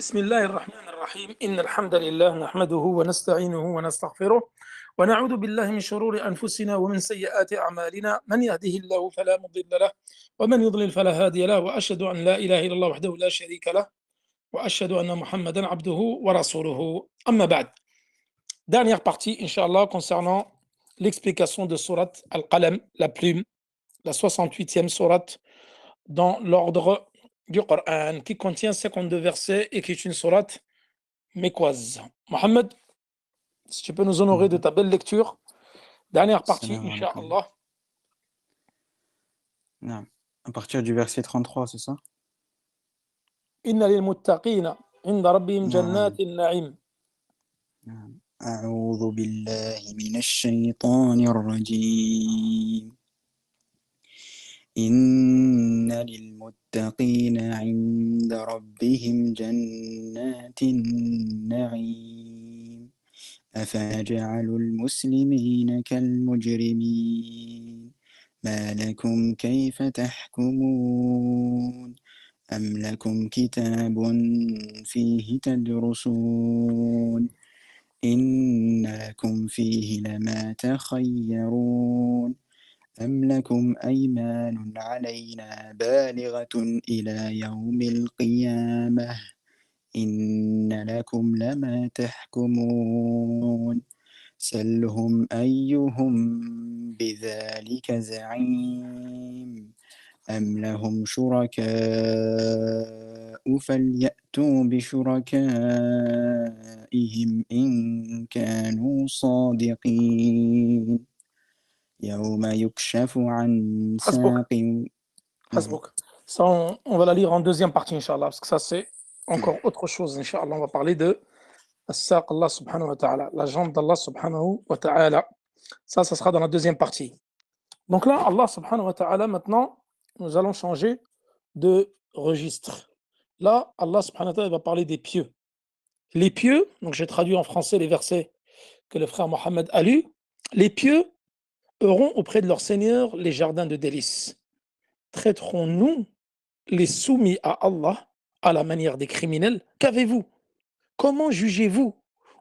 بسم الله الرحمن الرحيم إن الحمد لله نحمده ونستعينه ونستغفره ونعوذ بالله من شرور أنفسنا ومن سيئات أعمالنا من يهده الله فلا مضل له ومن يضلل فلا هادي له وأشهد أن لا إله إلا الله وحده لا شريك له وأشهد أن محمدا عبده ورسوله أما بعد. Dernière partie, Inch'Allah, concernant l'explication de sourate Al-Qalam, la plume, la 68e sourate dans l'ordre du Coran, qui contient 52 versets et qui est une sourate mécoise. Mohamed, si tu peux nous honorer de ta belle lecture. Dernière partie, Salam alaikum. Inch'Allah. Non. À partir du verset 33, c'est ça? Inna lil muttaqina inda rabbihim نعم. jannatin na'im. نعم. أعوذ بالله من الشيطان الرجيم إن للمتقين عند ربهم جنات النعيم أفنجعل المسلمين كالمجرمين ما لكم كيف تحكمون أم لكم كتاب فيه تدرسون إن لكم فيه لما تخيرون أم لكم أيمان علينا بالغة إلى يوم القيامة إن لكم لما تحكمون سلهم أيهم بذلك زعيم أم لهم شركاء فليأتوا بشركائهم إن كانوا صادقين يوم يكشف عن ساق Hasbouk. Ça, on va la lire en deuxième partie, Inch'Allah, parce que ça, c'est encore autre chose, Inch'Allah. On va parler de As-Saq Allah subhanahu wa ta'ala, la jambe d'Allah subhanahu wa ta'ala. Ça sera dans la deuxième partie. Donc là, Allah subhanahu wa ta'ala, maintenant, nous allons changer de registre. Là, Allah subhanahu wa ta'ala va parler des pieux. Les pieux, donc j'ai traduit en français les versets que le frère Mohammed a lus. Les pieux auront auprès de leur Seigneur les jardins de délices. Traiterons-nous les soumis à Allah à la manière des criminels? Qu'avez-vous? Comment jugez-vous?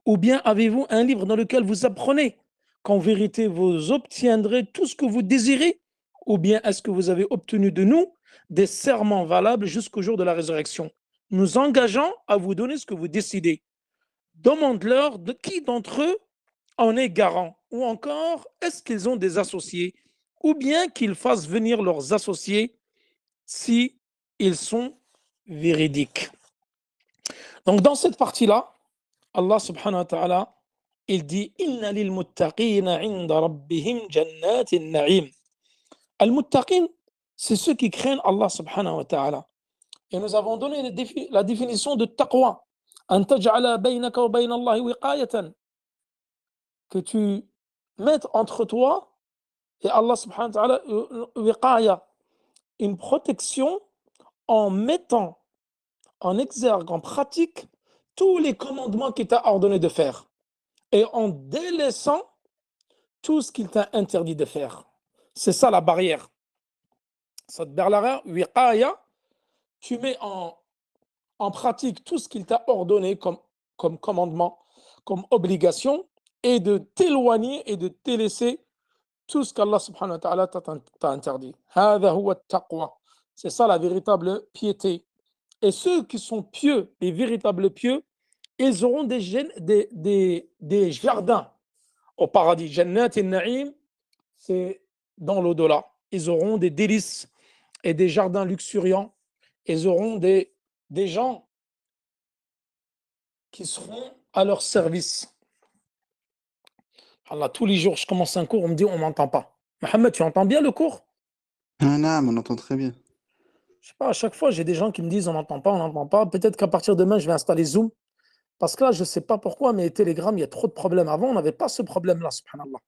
Ou bien avez-vous un livre dans lequel vous apprenez qu'en vérité vous obtiendrez tout ce que vous désirez? Ou bien est-ce que vous avez obtenu de nous des serments valables jusqu'au jour de la résurrection, nous engageant à vous donner ce que vous décidez? Demande-leur de qui d'entre eux en est garant, ou encore est-ce qu'ils ont des associés, ou bien qu'ils fassent venir leurs associés si ils sont véridiques. Donc dans cette partie-là, Allah subhanahu wa ta'ala, il dit Inna lil muttaqina inda rabbihim jannatin na'im. Al-muttaqin, c'est ceux qui craignent Allah subhanahu wa ta'ala. Et nous avons donné la définition de taqwa. An taj'ala baynaka wa bayna Allahi wiqayatan. Que tu mettes entre toi et Allah subhanahu wa ta'ala wiqaya, une protection en mettant en exergue, en pratique, tous les commandements qu'il t'a ordonné de faire et en délaissant tout ce qu'il t'a interdit de faire. C'est ça la barrière. Cette barrière, wiqaya, tu mets en pratique tout ce qu'il t'a ordonné comme commandement, comme obligation, et de t'éloigner et de te laisser tout ce qu'Allah subhanahu wa ta'ala t'a interdit. Hādhā huwa at-taqwa. C'est ça la véritable piété. Et ceux qui sont pieux, les véritables pieux, ils auront des jardins au paradis. Jannat al-Na'im, c'est dans l'au-delà. Ils auront des délices et des jardins luxuriants. Ils auront des gens qui seront à leur service. Allah, tous les jours, je commence un cours, on me dit on ne m'entend pas. Mohamed, tu entends bien le cours? Ah non, on entend très bien. Je sais pas, à chaque fois, j'ai des gens qui me disent on n'entend pas, on n'entend pas. Peut-être qu'à partir de demain, je vais installer Zoom. Parce que là, je ne sais pas pourquoi, mais Telegram, il y a trop de problèmes. Avant, on n'avait pas ce problème-là, subhanallah.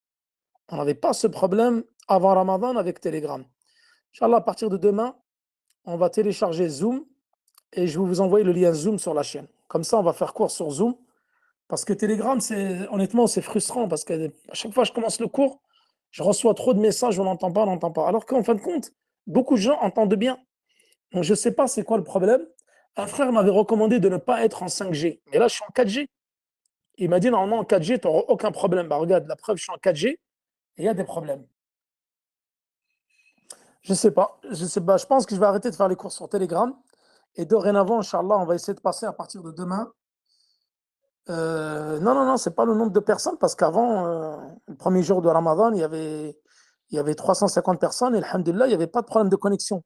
On n'avait pas ce problème avant Ramadan avec Telegram. Inch'Allah, à partir de demain, on va télécharger Zoom et je vais vous envoyer le lien Zoom sur la chaîne. Comme ça, on va faire cours sur Zoom. Parce que Telegram, honnêtement, c'est frustrant parce qu'à chaque fois que je commence le cours, je reçois trop de messages, on n'entend pas, on n'entend pas. Alors qu'en fin de compte, beaucoup de gens entendent bien. Donc, je ne sais pas c'est quoi le problème. Un frère m'avait recommandé de ne pas être en 5G. Mais là, je suis en 4G. Il m'a dit, normalement, en 4G, tu n'auras aucun problème. Bah, regarde, la preuve, je suis en 4G et il y a des problèmes. Je sais pas. Je sais pas. Je pense que je vais arrêter de faire les cours sur Telegram. Et dorénavant, Inch'Allah, on va essayer de passer à partir de demain. Non, non, non, c'est pas le nombre de personnes parce qu'avant, le premier jour de Ramadan, il y avait 350 personnes et alhamdoulilah, il n'y avait pas de problème de connexion.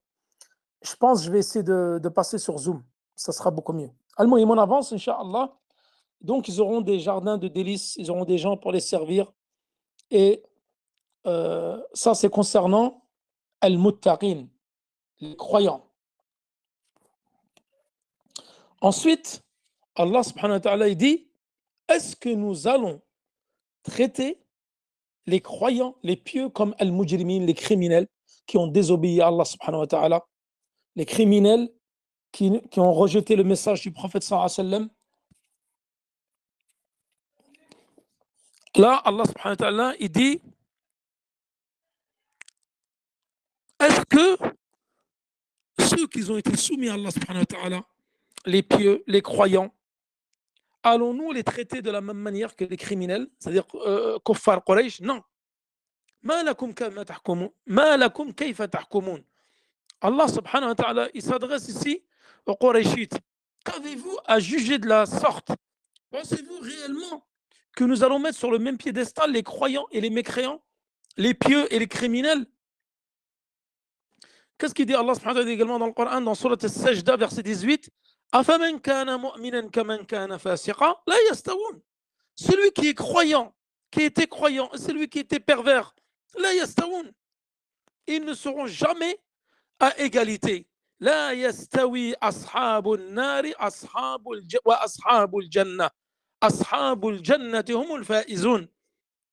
Je pense que je vais essayer de passer sur Zoom. Ça sera beaucoup mieux. Al-Muhim, on avance, Inch'Allah. Donc, ils auront des jardins de délices, ils auront des gens pour les servir. Et ça, c'est concernant Al-Muttaqin, les croyants. Ensuite, Allah subhanahu wa ta'ala, il dit, est-ce que nous allons traiter les croyants, les pieux comme Al-Mujrimin, les criminels qui ont désobéi à Allah subhanahu wa ta'ala, les criminels qui ont rejeté le message du prophète sallallahu alayhi wa sallam. Là, Allah subhanahu wa ta'ala, il dit, est-ce que ceux qui ont été soumis à Allah subhanahu wa ta'ala, les pieux, les croyants, allons-nous les traiter de la même manière que les criminels, c'est-à-dire Kuffar Quraysh? Non. Ma lakum kayfa tahkumun. Allah subhanahu wa ta'ala, il s'adresse ici aux Qurayshites. Qu'avez-vous à juger de la sorte? Pensez-vous réellement que nous allons mettre sur le même piédestal les croyants et les mécréants, les pieux et les criminels? Qu'est-ce qu'il dit Allah subhanahu wa ta'ala également dans le Coran, dans Surat Al-Sajda, verset 18? Afaman kana mu'minan kaman kana fasiqa la yastawun. Celui qui est croyant, qui était croyant, et celui qui était pervers, la yastawun. Ils ne seront jamais à égalité. La yastawi ashabun nari wa ashabul jannah. Ashabul jannati humul faizun.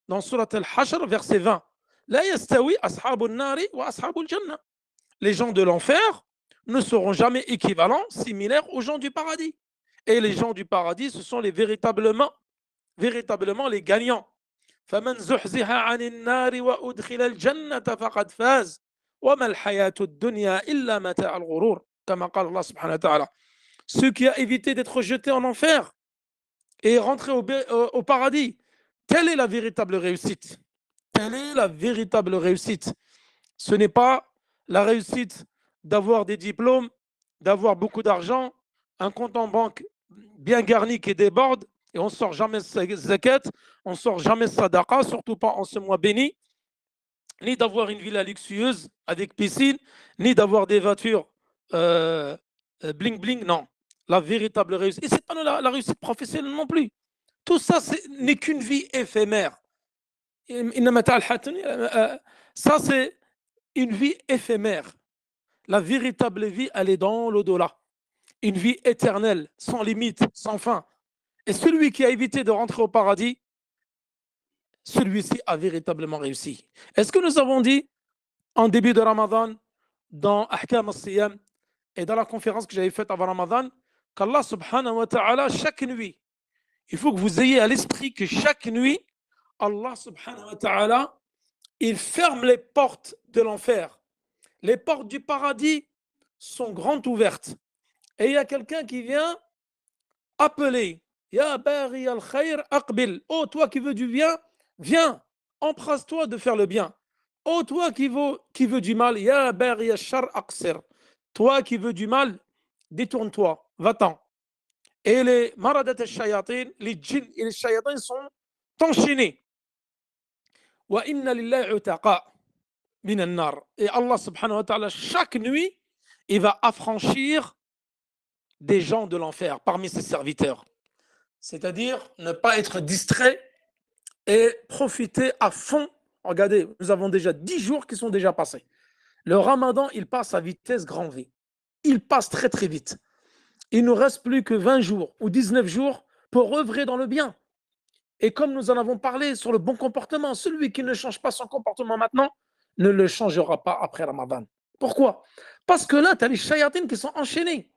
Dans Surat Al-Hashr, verset 20. La yastawi ashabun nari wa ashabul jannah. Les gens de l'enfer ne seront jamais équivalents, similaires aux gens du paradis. Et les gens du paradis, ce sont les véritablement les gagnants. فمن زحزح عن النار وأدخل الجنة فقد فاز وما الحياة الدنيا إلا متاع الغرور كما قال الله سبحانه وتعالى. Ceux qui ont évité d'être jetés en enfer et rentrés au paradis, quelle est la véritable réussite? Quelle est la véritable réussite? Ce n'est pas la réussite d'avoir des diplômes, d'avoir beaucoup d'argent, un compte en banque bien garni qui déborde, et on ne sort jamais zakat, on ne sort jamais sadaqa, surtout pas en ce mois béni, ni d'avoir une villa luxueuse avec piscine, ni d'avoir des voitures bling bling, non. La véritable réussite, et ce n'est pas la réussite professionnelle non plus. Tout ça n'est qu'une vie éphémère. Ça, c'est une vie éphémère. La véritable vie, elle est dans l'au-delà. Une vie éternelle, sans limite, sans fin. Et celui qui a évité de rentrer au paradis, celui-ci a véritablement réussi. Est-ce que nous avons dit en début de Ramadan, dans Ahkam al-Siyam et dans la conférence que j'avais faite avant Ramadan, qu'Allah subhanahu wa ta'ala, chaque nuit, il faut que vous ayez à l'esprit que chaque nuit, Allah subhanahu wa ta'ala, il ferme les portes de l'enfer. Les portes du paradis sont grandes ouvertes. Et il y a quelqu'un qui vient appeler. Ya baghi al-khayr aqbil. Oh, toi qui veux du bien, viens, empresse-toi de faire le bien. Oh, toi qui veux du mal, ya baghi al-shar aqsir. Toi qui veux du mal, détourne-toi, va-t'en. Et les maradat al-shayatin, les djinns et les shayatins sont enchaînés. Wa inna lillahi utaqa min an-nar. Et Allah subhanahu wa ta'ala, chaque nuit, il va affranchir des gens de l'enfer parmi ses serviteurs. C'est-à-dire ne pas être distrait et profiter à fond. Regardez, nous avons déjà 10 jours qui sont déjà passés. Le Ramadan, il passe à vitesse grand V. Il passe très très vite. Il ne nous reste plus que 20 jours ou 19 jours pour œuvrer dans le bien. Et comme nous en avons parlé sur le bon comportement, celui qui ne change pas son comportement maintenant ne le changera pas après Ramadan. Pourquoi? Parce que là, tu as les shayatines qui sont enchaînés.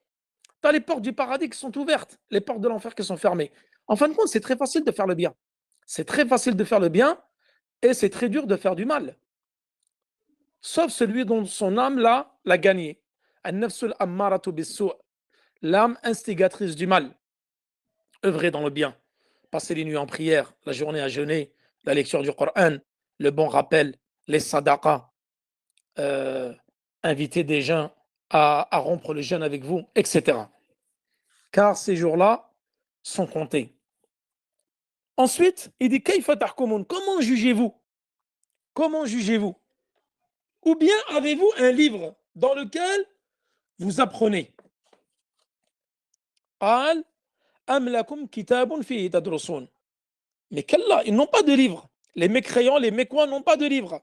Tu as les portes du paradis qui sont ouvertes, les portes de l'enfer qui sont fermées. En fin de compte, c'est très facile de faire le bien. C'est très facile de faire le bien et c'est très dur de faire du mal. Sauf celui dont son âme l'a gagné. An-nafsul ammaratu bis-su'. l'âme instigatrice du mal. Œuvrer dans le bien, passer les nuits en prière, la journée à jeûner, la lecture du Coran, le bon rappel, les sadaqas, euh, inviter des gens à rompre le jeûne avec vous, etc. Car ces jours-là sont comptés. Ensuite, il dit Kayfa tahkumun, comment jugez-vous? Comment jugez-vous? Ou bien avez-vous un livre dans lequel vous apprenez? Qal am lakum kitabun fihi tadrusun. Mais qu'Allah, ils n'ont pas de livre. Les mécréants, les mécois n'ont pas de livre.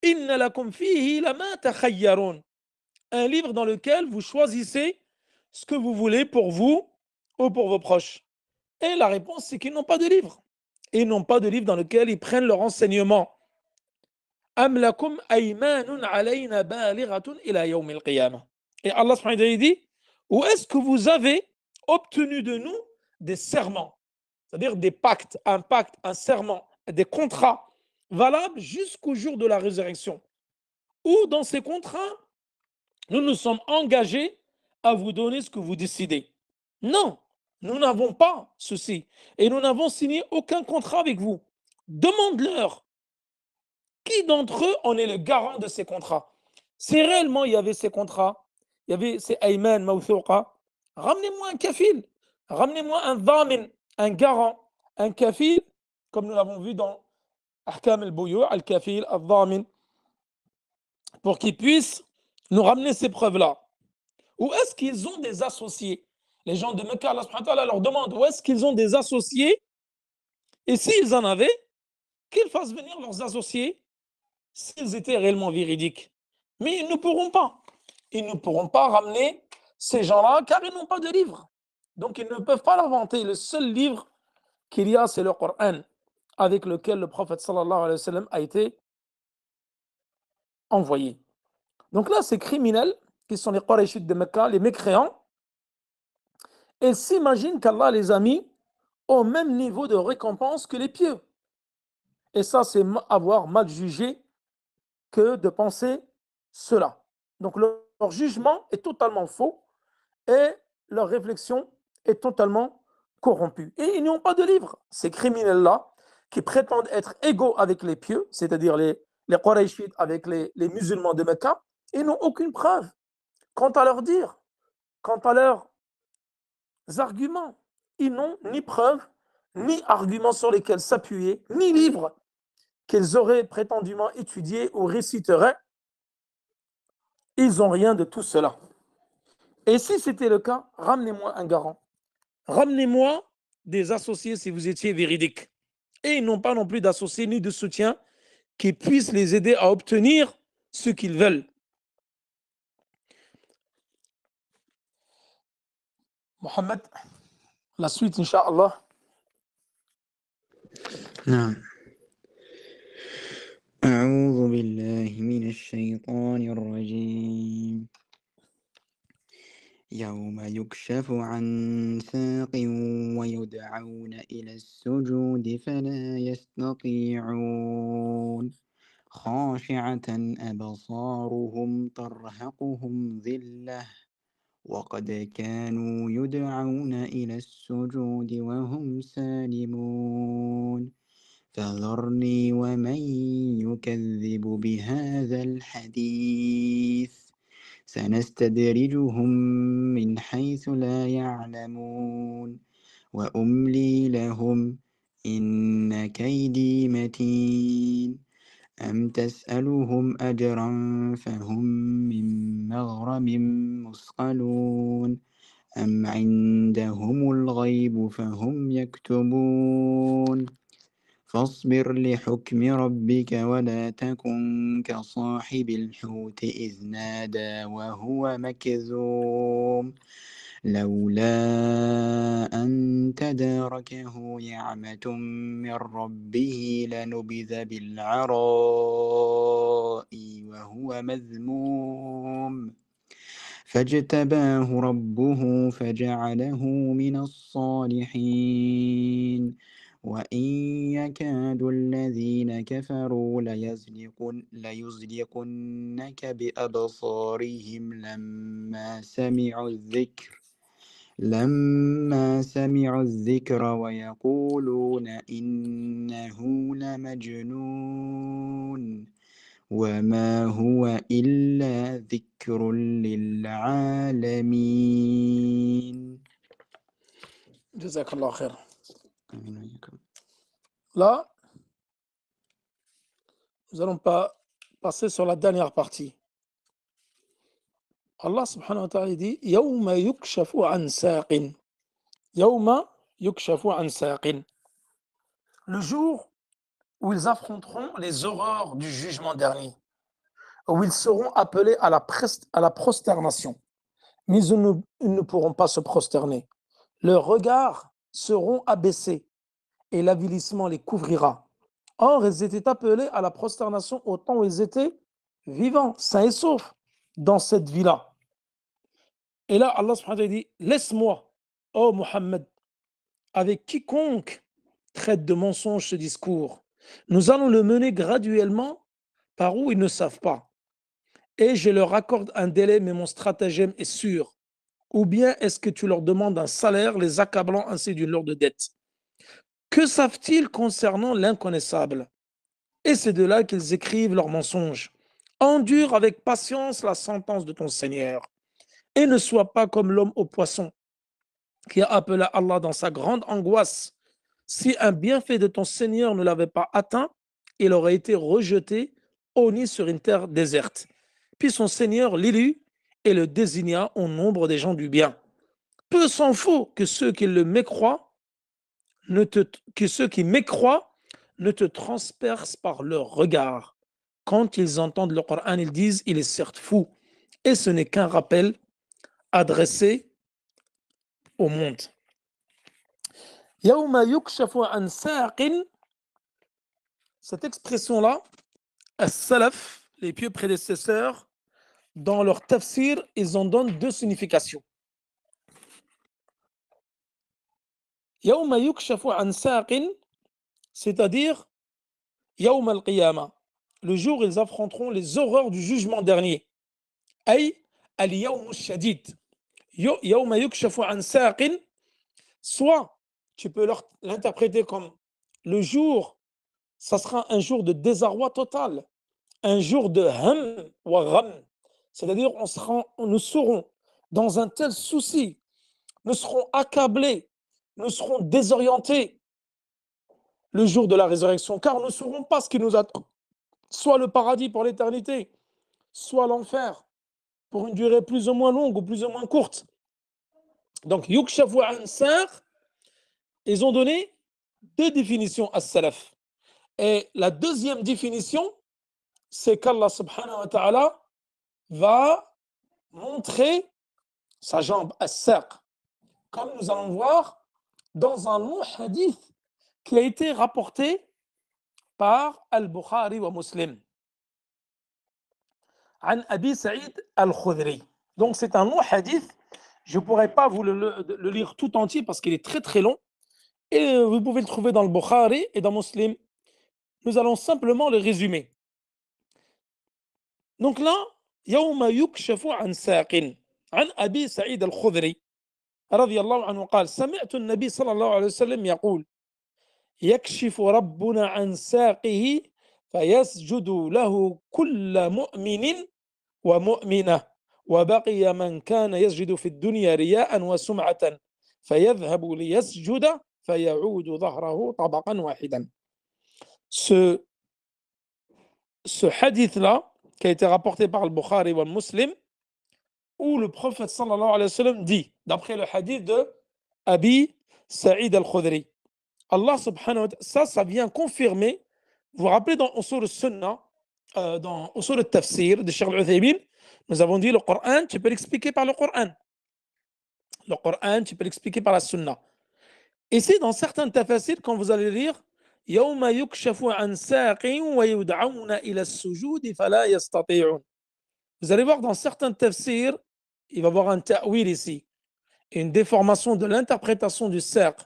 Inna lakum fihi lama takhayyarun. Un livre dans lequel vous choisissez ce que vous voulez pour vous ou pour vos proches. Et la réponse, c'est qu'ils n'ont pas de livre. Ils n'ont pas de livre dans lequel ils prennent leur enseignement. Am lakum aymanun alayna balighatun ila yawm al-qiyamah. Et Allah subhanahu wa ta'ala dit, où est-ce que vous avez obtenu de nous des serments, c'est-à-dire des pactes, un serment, des contrats valables jusqu'au jour de la résurrection, où dans ces contrats, nous nous sommes engagés à vous donner ce que vous décidez. Non, nous n'avons pas ceci. Et nous n'avons signé aucun contrat avec vous. Demande-leur qui d'entre eux en est le garant de ces contrats. Si réellement il y avait ces contrats, il y avait ces ayman, mawthuqa, ramenez-moi un kafil, ramenez-moi un dhamin, un garant, un kafil, comme nous l'avons vu dans Ahkam al-Buyu', al-kafil, al-dhamin, pour qu'ils puissent nous ramener ces preuves-là. Ou est-ce qu'ils ont des associés? Les gens de Mecca, Allah subhanahu wa ta'ala leur demande où est-ce qu'ils ont des associés? Et s'ils en avaient, qu'ils fassent venir leurs associés s'ils étaient réellement véridiques. Mais ils ne pourront pas. Ils ne pourront pas ramener ces gens-là car ils n'ont pas de livre. Donc ils ne peuvent pas l'inventer. Le seul livre qu'il y a, c'est le Coran, avec lequel le prophète sallallahu alayhi wa sallam a été envoyé. Donc là, ces criminels, qui sont les Qurayshites de Mecca, les mécréants, ils s'imaginent qu'Allah les a mis au même niveau de récompense que les pieux. Et ça, c'est avoir mal jugé que de penser cela. Donc leur jugement est totalement faux et leur réflexion est totalement corrompue. Et ils n'ont pas de livre. Ces criminels-là, qui prétendent être égaux avec les pieux, c'est-à-dire les Qurayshites avec les musulmans de Mecca, ils n'ont aucune preuve quant à leur dire, quant à leurs arguments. Ils n'ont ni preuve, ni arguments sur lesquels s'appuyer, ni livres qu'ils auraient prétendument étudiés ou réciteraient. Ils n'ont rien de tout cela. Et si c'était le cas, ramenez-moi un garant. Ramenez-moi des associés si vous étiez véridiques. Et ils n'ont pas non plus d'associés ni de soutien qui puissent les aider à obtenir ce qu'ils veulent. Mohamed, la suite, Inch'Allah. نعم. أعوذ بالله من الشيطان الرجيم. يوم يكشف عن ساق ويدعون إلى السجود فلا يستطيعون خاشعة أبصارهم ترهقهم ذلة وقد كانوا يدعون إلى السجود وهم سالمون فذرني ومن يكذب بهذا الحديث سنستدرجهم من حيث لا يعلمون وأملي لهم إن كيدي متين أم تسألهم أجرا فهم من مغرم مثقلون أم عندهم الغيب فهم يكتبون فاصبر لحكم ربك ولا تكن كصاحب الحوت إذ نادى وهو مكذوم لولا أن تداركه نعمة من ربه لنبذ بالعراء وهو مذموم فاجتباه ربه فجعله من الصالحين وإن يكاد الذين كفروا ليزلقنك بأبصارهم لما سمعوا الذكر ويقولون إنه لمجنون وما هو إلا ذكر للعالمين. Jazakallah khair. آمين وإياكم. Là, nous allons passer sur la dernière partie. Allah subhanahu wa ta'ala dit يَوْمَ يُكْشَفُ عَنْ سَاقٍ يَوْمَ يُكْشَفُ عَنْ سَاقٍ. Le jour où ils affronteront les horreurs du jugement dernier, où ils seront appelés à la prosternation, mais ils ne pourront pas se prosterner. Leurs regards seront abaissés et l'avilissement les couvrira. Or, ils étaient appelés à la prosternation au temps où ils étaient vivants, sains et saufs, dans cette vie-là. Et là, Allah subhanahu wa ta'ala dit, laisse-moi, ô Muhammad, avec quiconque traite de mensonge ce discours. Nous allons le mener graduellement par où ils ne savent pas. Et je leur accorde un délai, mais mon stratagème est sûr. Ou bien est-ce que tu leur demandes un salaire, les accablant ainsi d'une lourde dette? Que savent-ils concernant l'inconnaissable? Et c'est de là qu'ils écrivent leurs mensonges. Endure avec patience la sentence de ton Seigneur. Et ne sois pas comme l'homme au poisson qui a appelé Allah dans sa grande angoisse. Si un bienfait de ton Seigneur ne l'avait pas atteint, il aurait été rejeté au nid sur une terre déserte. Puis son Seigneur l'élut et le désigna au nombre des gens du bien. Peu s'en faut que ceux qui mécroient ne te transpercent par leur regard. Quand ils entendent le Coran, ils disent il est certes fou. Et ce n'est qu'un rappel adressé au monde. Yawma yukshafu an saqin. Cette expression-là, as-salaf, les pieux prédécesseurs, dans leur tafsir, ils en donnent deux significations. Yawma yukshafu an saqin, c'est-à-dire Yawm al-Qiyamah, le jour où ils affronteront les horreurs du jugement dernier. Ay al-Yawm al-Shadid. Yawma yukshafu an saqin, soit tu peux l'interpréter comme le jour, ça sera un jour de désarroi total, un jour de ham wa gham, c'est-à-dire nous serons dans un tel souci, nous serons accablés, nous serons désorientés le jour de la résurrection, car nous ne saurons pas ce qui nous attend, soit le paradis pour l'éternité, soit l'enfer pour une durée plus ou moins longue ou plus ou moins courte. Donc, yukshafu an saq, ils ont donné deux définitions à salaf. Et la deuxième définition, c'est qu'Allah subhanahu wa ta'ala va montrer sa jambe as-saq, comme nous allons voir dans un long hadith qui a été rapporté par Al-Bukhari wa Muslim. An Abi Saïd Al-Khudri. Donc c'est un long hadith. Je ne pourrais pas vous le lire tout entier parce qu'il est très très long. Et vous pouvez le trouver dans le Bukhari et dans Muslim. Nous allons simplement le résumer. Donc là, يوم يكشف عن ساق عن أبي سعيد الخدري رضي الله عنه قال سمعت النبي صلى الله عليه وسلم يقول يكشف ربنا عن ساقه فيسجد له كل مؤمن ومؤمنة وبقي من كان يسجد في الدنيا رياء وسمعة فيذهب ليسجد فيعود ظهره طبقا واحدا. Ce hadith-là, qui a été rapporté par le Bukhari ou le Muslim, où le prophète sallallahu alayhi wa sallam dit, d'après le hadith de Abi Sa'id al-Khudri, Allah subhanahu wa ta'ala, ça vient confirmer, vous vous rappelez dans Usul al-Sunnah, dans Usul al-Tafsir de Cheikh al-Uthaymin, nous avons dit le Coran, tu peux l'expliquer par le Coran. Le Coran, tu peux l'expliquer par la Sunnah. Ici, dans certains tafsirs, quand vous allez lire, يوم يكشف عن ساق ويدعون إلى السجود فلا يستطيعون. Vous allez voir dans certains tafsirs, il va y avoir un ta'wil ici, une déformation de l'interprétation du saq.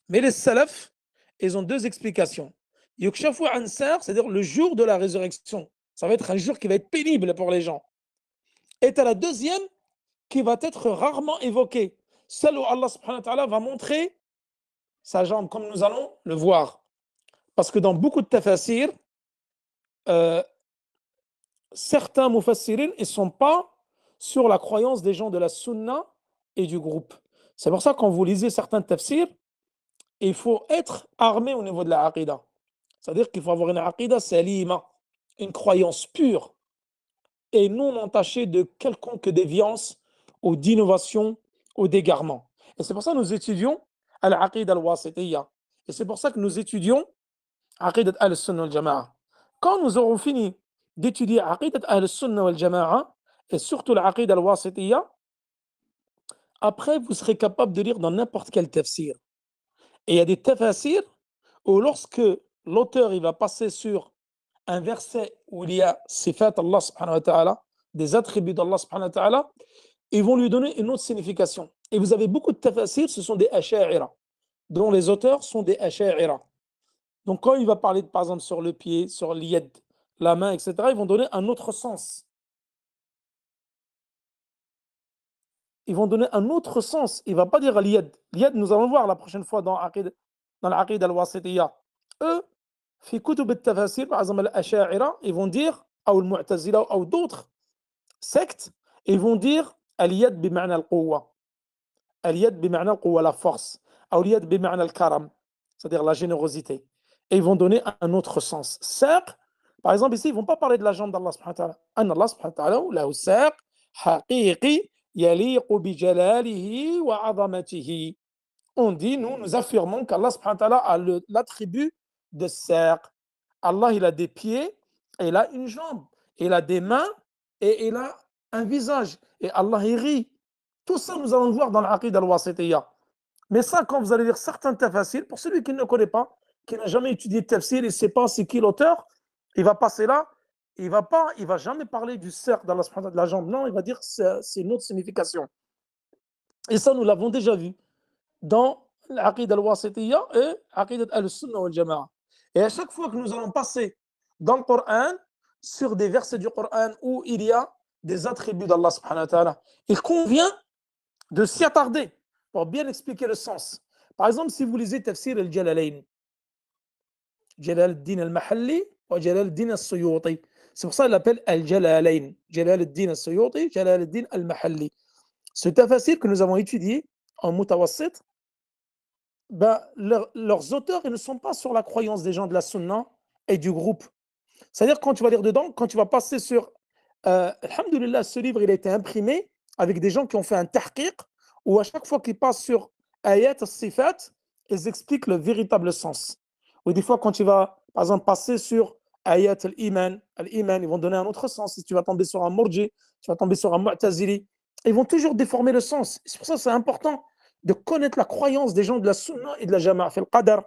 Mais les salafs, ils ont deux explications. Yukshafu an saq, c'est-à-dire le jour de la résurrection. Ça va être un jour qui va être pénible pour les gens. Et tu as la deuxième qui va être rarement évoquée. Celle où Allah subhanahu wa ta'ala va montrer sa jambe, comme nous allons le voir. Parce que dans beaucoup de tafasirs, certains mufassirin ne sont pas sur la croyance des gens de la sunna et du groupe. C'est pour ça que quand vous lisez certains tafsirs, il faut être armé au niveau de la aqidah. C'est-à-dire qu'il faut avoir une aqidah salima, une croyance pure et non entachée de quelconque déviance ou d'innovation ou d'égarement. Et c'est pour ça que nous étudions al-aqidah al-wasitiyya. Et c'est pour ça que nous étudions aqidat al-sunnah wal-jama'a. Quand nous aurons fini d'étudier aqidat al-sunnah wal-jama'a et surtout l'aqidah al-wasitiyya, après vous serez capable de lire dans n'importe quel tafsir. Et il y a des tafsirs où lorsque l'auteur il va passer sur un verset où il y a sifat Allah subhanahu wa ta'ala, des attributs d'Allah subhanahu wa ta'ala, ils vont lui donner une autre signification. Et vous avez beaucoup de tafsirs, ce sont des asha'ira, dont les auteurs sont des asha'ira. Donc quand il va parler par exemple sur le pied, sur l'yad, la main, etc., ils vont donner un autre sens. Ils vont donner un autre sens. Il ne va pas dire l'yad. L'yad, nous allons voir la prochaine fois dans l'aqid al-wasitiyya. Eux, في كتب التفاسير par exemple الأشاعرة ils vont dire أو المعتزلة أو d'autres sectes ils vont dire اليد بمعنى القوة اليد بمعنى القوة la force أو اليد بمعنى الكرم c'est-à-dire la générosité et ils vont donner un autre sens ساق par exemple ici ils vont pas parler de la jambe d'Allah subhanahu wa ta'ala أن الله سبحانه وتعالى له ساق حقيقي يليق بجلاله وعظمته on dit nous affirmons qu'Allah subhanahu wa ta'ala a l'attribut de saq. Allah, il a des pieds et il a une jambe. Il a des mains et il a un visage. Et Allah, il rit. Tout ça, nous allons le voir dans l'aqid al-wasitiyya. Mais ça, quand vous allez lire certains tafsirs, pour celui qui ne connaît pas, qui n'a jamais étudié le tafsir, il ne sait pas c'est qui l'auteur, il va passer là, il va jamais parler du saq d'Allah subhanahu wa ta'ala, de la jambe. Non, il va dire c'est une autre signification. Et ça, nous l'avons déjà vu dans l'aqid al-wasitiyya et l'aqid al-sunnah wal-jama'a. Et à chaque fois que nous allons passer dans le Coran, sur des versets du Coran où il y a des attributs d'Allah subhanahu wa ta'ala, il convient de s'y attarder pour bien expliquer le sens. Par exemple, si vous lisez Tafsir al-Jalalayn, Jalal al-Din al-Mahalli ou Jalal al-Din al-Suyuti, c'est pour ça qu'il l'appelle al-Jalalayn, Jalal al-Din al-Suyuti, Jalal al-Din al-Mahalli. Ce tafsir que nous avons étudié en mutawassit, ben, leurs auteurs ils ne sont pas sur la croyance des gens de la sunna et du groupe. C'est-à-dire quand tu vas lire dedans, quand tu vas passer sur alhamdoulilah, ce livre il a été imprimé avec des gens qui ont fait un tahqiq où à chaque fois qu'ils passent sur ayat al-sifat, ils expliquent le véritable sens. Ou des fois quand tu vas par exemple passer sur ayat al-iman, ils vont donner un autre sens. Si tu vas tomber sur un murji, tu vas tomber sur un mu'tazili, ils vont toujours déformer le sens. C'est pour ça que c'est important de connaître la croyance des gens de la sunna et de la jama'a, في القدر,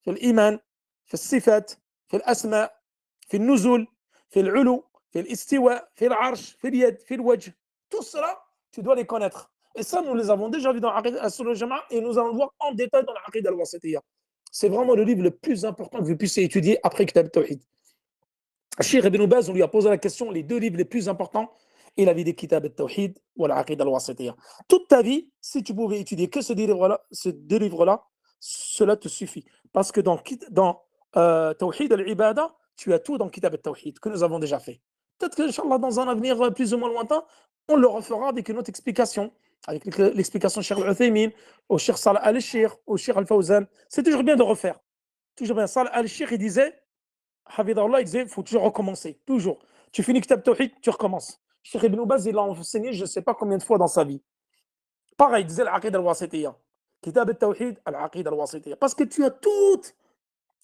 في الإيمان, في الصفات, في الأسماء, في النزول, في العلو, في الاستواء, في العرش, في اليد, في الوجه. Tout cela, tu dois les connaître. Et ça, nous les avons déjà vus dans l'Aqid al-Sunnah wal-Jama'a et nous allons le voir en détail dans l'Aqid al-Wasitiyya. C'est vraiment le livre le plus important que vous puissiez étudier après Kitab al-Tawhid. Cheikh Ibn Baz, on lui a posé la question, les deux livres les plus importants, il a vu des Kitab al-Tawhid ou l'Aqid al-Wasitiyya. Toute ta vie, si tu pouvais étudier que ces deux livres-là, cela te suffit. Parce que dans Tawhid al-Ibada, tu as tout dans Kitab al-Tawhid que nous avons déjà fait. Peut-être que, Inch'Allah, dans un avenir plus ou moins lointain, on le refera avec une autre explication, avec l'explication de Cheikh al-Uthaymin, au Cheikh Salah al-Sheikh, au Cheikh al-Fawzan. C'est toujours bien de refaire. Toujours bien. Salah al-Sheikh, il disait, Hafidahullah, il disait, il faut toujours recommencer. Toujours. Tu finis Kitab al-Tawhid, tu recommences. Cheikh Ibn Baz, il l'a enseigné je ne sais pas combien de fois dans sa vie. Pareil, il disait l'Aqid al-Wasitiyya. Kitab al-Tawhid, al-Aqid al-Wasitiyya. Parce que tu as toute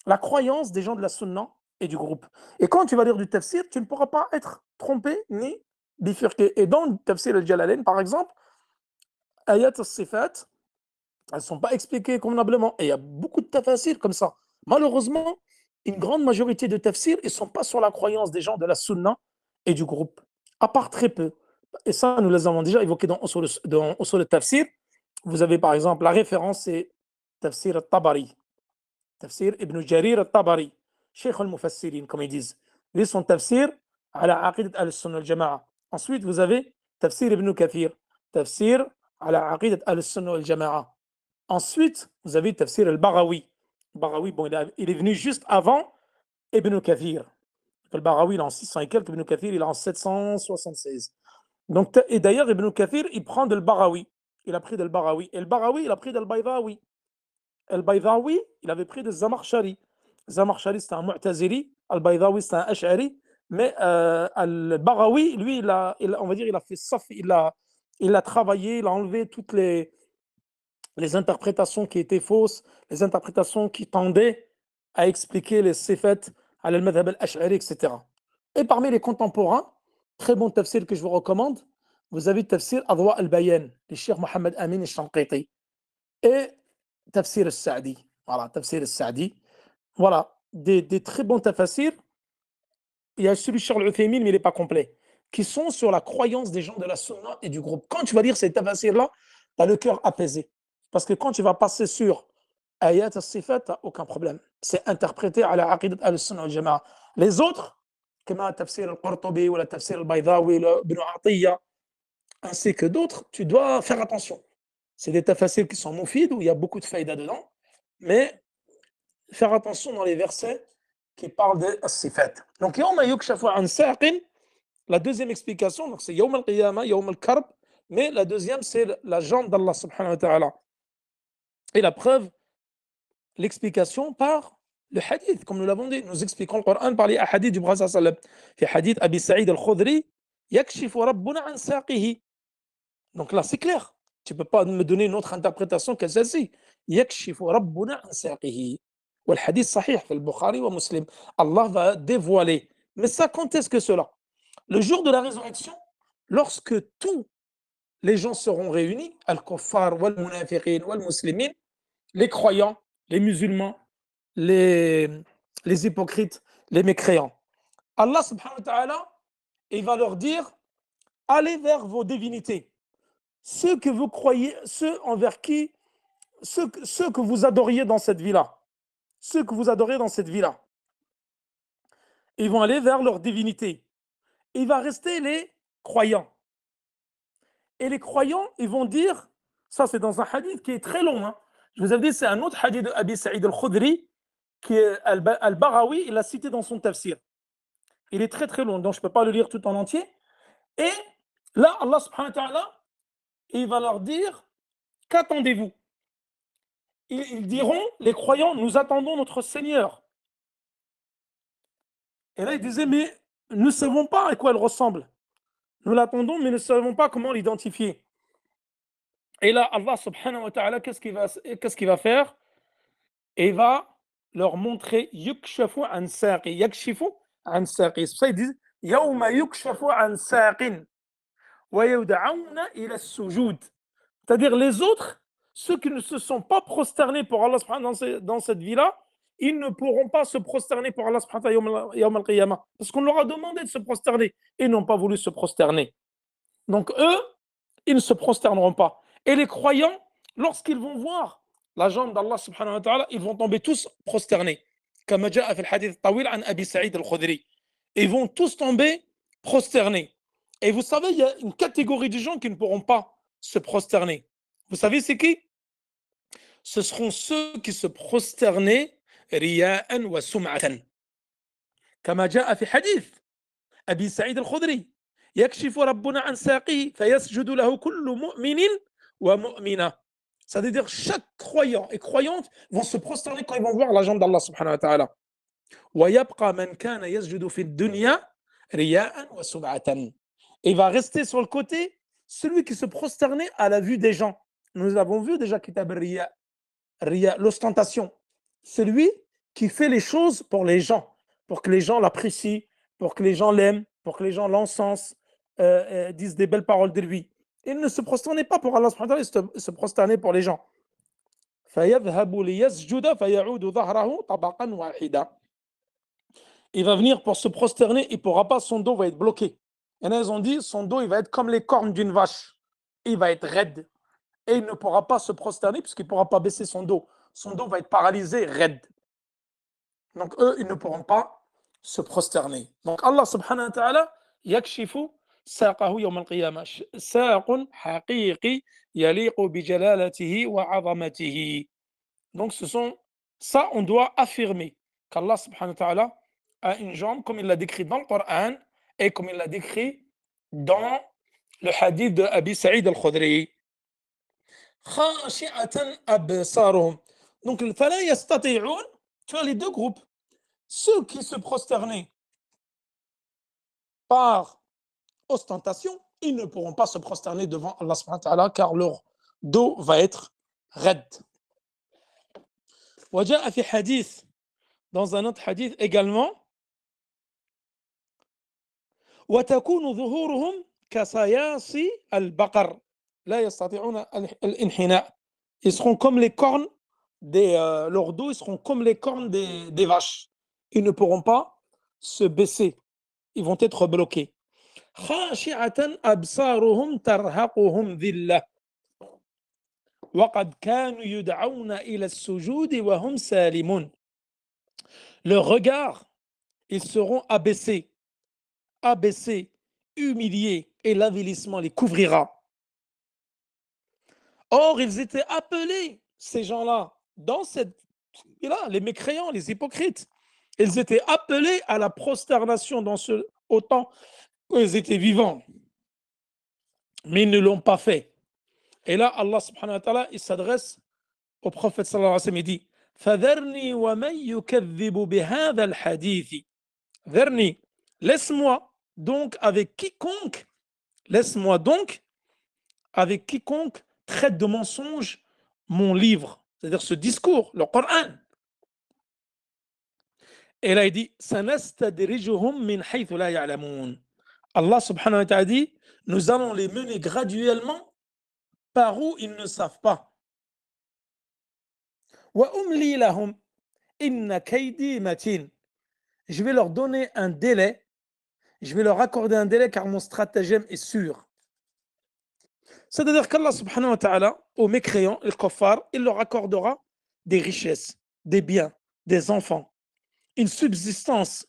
la croyance des gens de la sunna et du groupe. Et quand tu vas lire du tafsir, tu ne pourras pas être trompé ni bifurqué. Et dans le tafsir al-Jalalayn, par exemple, ayat al-sifat, elles ne sont pas expliquées convenablement. Et il y a beaucoup de tafsirs comme ça. Malheureusement, une grande majorité de tafsirs, ils ne sont pas sur la croyance des gens de la sunna et du groupe. À part très peu. Et ça, nous les avons déjà évoqués dans Usul al-Tafsir. Vous avez par exemple, la référence, c'est Tafsir al-Tabari. tafsir Ibn Jarir al-Tabari, Cheikh al-Mufassirin, comme ils disent. Lui, son tafsir, ala aqidat al-Sunnah al-Jama'a. Ensuite, vous avez tafsir Ibn Kathir, tafsir ala aqidat al-Sunnah al-Jama'a. Ensuite, vous avez tafsir al-Baghawi. Baghawi, bon, il est venu juste avant Ibn Kathir. Al-Baghawi, il est en 600 et quelques, Ibn Kathir, il est en 776. Donc, et d'ailleurs, Ibn Kathir, il prend de Al-Baghawi. Il a pris de Al-Baghawi. Et Al-Baghawi, il a pris de Al-Baydawi. Al-Baydawi, il avait pris de Zamakshari. Zamakshari, c'était un Mu'tazili. Al-Baydawi, c'était un Ash'ari. Mais Al-Baghawi, lui, on va dire, il a fait saf, il a travaillé, il a enlevé toutes les interprétations qui étaient fausses, les interprétations qui tendaient à expliquer les sifat, al-madhab al-ash'ari, etc. Et parmi les contemporains, très bon tafsir que je vous recommande, vous avez tafsir Adwa al-Bayan, de Cheikh Mohammed Amin al-Shanqiti, et tafsir al-Sa'di. Voilà, tafsir al-Sa'di. Voilà, des très bons tafsirs. Il y a celui de Cheikh al-Uthaymin, mais il n'est pas complet, qui sont sur la croyance des gens de la Sunna et du groupe. Quand tu vas lire ces tafsirs-là, tu as le cœur apaisé. Parce que quand tu vas passer sur ayat al-sifat, tu n'as aucun problème. C'est interprété à la aqidat al-Sunnah al-Jama'a. Les autres, comme le tafsir al-Qurtubi ou le tafsir al-Baydawi, Ibn Atiyya, ainsi que d'autres, tu dois faire attention. C'est des tafsirs qui sont moufides, où il y a beaucoup de faïda dedans, mais faire attention dans les versets qui parlent de al-sifat. Donc, yawma yukshafu an saqin, la deuxième explication, donc c'est yawm al-qiyamah, yawm al-karb, mais la deuxième, c'est la jambe d'Allah subhanahu wa ta'ala. Et la preuve, l'explication par le hadith, comme nous l'avons dit. Nous expliquons le Coran par les hadiths du Prophète sallallahu alayhi wa sallam. Fi hadith Abi Sa'id al-Khudri, yakshifu rabbuna an saqihi. Donc là, c'est clair. Tu ne peux pas me donner une autre interprétation que celle-ci. Yakshifu rabbuna an saqihi. Le hadith sahih, في البخاري ومسلم. Allah va dévoiler. Mais ça, quand est-ce que cela? Le jour de la résurrection, lorsque tous les gens seront réunis, al-kuffar, wal-munafiqin, wal-muslimin, les croyants, les musulmans, les hypocrites, les mécréants. Allah subhanahu wa ta'ala, il va leur dire, allez vers vos divinités. Ceux que vous croyez, ceux envers qui, ceux que vous adoriez dans cette vie-là. Ceux que vous adorez dans cette vie-là. Ils vont aller vers leur divinité. Il va rester les croyants. Et les croyants, ils vont dire, ça c'est dans un hadith qui est très long, hein. Je vous avais dit, c'est un autre hadith de Abi Sa'id al-Khudri, qui est al-Baghawi, il l'a cité dans son tafsir. Il est très très long, donc je ne peux pas le lire tout en entier. Et là, Allah subhanahu wa ta'ala, il va leur dire, qu'attendez-vous? Ils diront, les croyants, nous attendons notre Seigneur. Et là, ils disaient, mais nous ne savons pas à quoi elle ressemble. Nous l'attendons, mais nous ne savons pas comment l'identifier. Et là, Allah subhanahu wa ta'ala, qu'est-ce qu'il va faire? Et il va leur montrer yukshafu an saqi, yakshifu an saqi. C'est pour ça qu'ils disent yawma yukshafu an saqin wa yud'auna ila as-sujud. C'est-à-dire les autres, ceux qui ne se sont pas prosternés pour Allah subhanahu wa ta'ala dans cette vie-là, ils ne pourront pas se prosterner pour Allah subhanahu wa ta'ala yawm al-qiyamah. Parce qu'on leur a demandé de se prosterner et ils n'ont pas voulu se prosterner. Donc eux, ils ne se prosterneront pas. Et les croyants, lorsqu'ils vont voir la jambe d'Allah subhanahu wa ta'ala, ils vont tomber tous prosternés. Comme جاء في الحديث الطويل عن أبي سعيد الخدري. Ils vont tous tomber prosternés. Et vous savez, il y a une catégorie de gens qui ne pourront pas se prosterner. Vous savez, c'est qui? Ce seront ceux qui se prosternaient riya'an wa sum'atan. كما جاء في حديث أبي سعيد الخدري يكشف ربنا عن ساقه فيسجد له كل مؤمن ومؤمنة. C'est-à-dire chaque croyant et croyante vont se prosterner quand ils vont voir la jambe d'Allah subhanahu wa ta'ala. ويبقى من كان يسجد في الدنيا رياء وسمعة. Et il va rester sur le côté celui qui se prosternait à la vue des gens. Nous avons vu déjà Kitab al-Riya, l'ostentation. Celui qui fait les choses pour les gens, pour que les gens l'apprécient, pour que les gens l'aiment, pour que les gens l'encensent, disent des belles paroles de lui. Il ne se prosternait pas pour Allah subhanahu wa ta'ala, il se prosternait pour les gens. فَيَذْهَبُ لِيَسْجُدَ فَيَعُودُ ظَهْرَهُ طَبَقًا وَاحِدًا. Il va venir pour se prosterner, il ne pourra pas, son dos va être bloqué. Et là, ils ont dit, son dos, il va être comme les cornes d'une vache. Il va être raide. Et il ne pourra pas se prosterner puisqu'il ne pourra pas baisser son dos. Son dos va être paralysé, raide. Donc eux, ils ne pourront pas se prosterner. Donc Allah subhanahu wa ta'ala, yakshifu saqahu yawm al-qiyamah. Saqun haqiqi yaliqu bi jalalatihi wa 'azamatihi. Donc ça, on doit affirmer qu'Allah subhanahu wa ta'ala a une jambe comme il l'a décrit dans le Coran et comme il l'a décrit dans le hadith de Abi Sa'id al-Khudri. Khashi'atan absaruhum. Donc, fala yastati'un, tu as les deux groupes. Ceux qui se prosternaient par ostentation, ils ne pourront pas se prosterner devant Allah subhanahu wa ta'ala car leur dos va être raide. وجاء في حديث, dans un autre hadith également, وتكون ظهورهم كصياص البقر لا يستطيعون الانحناء. Ils seront comme les cornes leurs dos, ils seront comme les cornes des vaches. Ils ne pourront pas se baisser. Ils vont être bloqués. خاشعة أبصارهم ترهقهم ذلة وقد كانوا يدعون إلى السجود وهم سالمون. Leurs regards, ils seront abaissés, humiliés, et l'avilissement les couvrira. Or, ils étaient appelés, ces gens-là, dans cette là, les mécréants, les hypocrites, ils étaient appelés à la prosternation au temps où ils étaient vivants. Mais ils ne l'ont pas fait. Et là, Allah subhanahu wa ta'ala, il s'adresse au prophète sallallahu alayhi wa sallam, il dit فَذَرْنِي وَمَنْ يُكَذِّبُ بِهَذَا الْحَدِيثِ. Verni, laisse-moi donc avec quiconque traite de mensonge mon livre, c'est-à-dire ce discours, le Coran. Et là, il dit سَنَسْتَدْرِجُهُمْ مِنْ حَيْثُ لَا يَعْلَمُونَ. Allah subhanahu wa ta'ala dit, nous allons les mener graduellement par où ils ne savent pas. وَأُمْلِي لَهُمْ إِنَّ كَيْدِي مَتِينٌ. Je vais leur donner un délai, je vais leur accorder un délai car mon stratagème est sûr. C'est-à-dire qu'Allah subhanahu wa ta'ala, aux mécréants, les kuffars, il leur accordera des richesses, des biens, des enfants, une subsistance,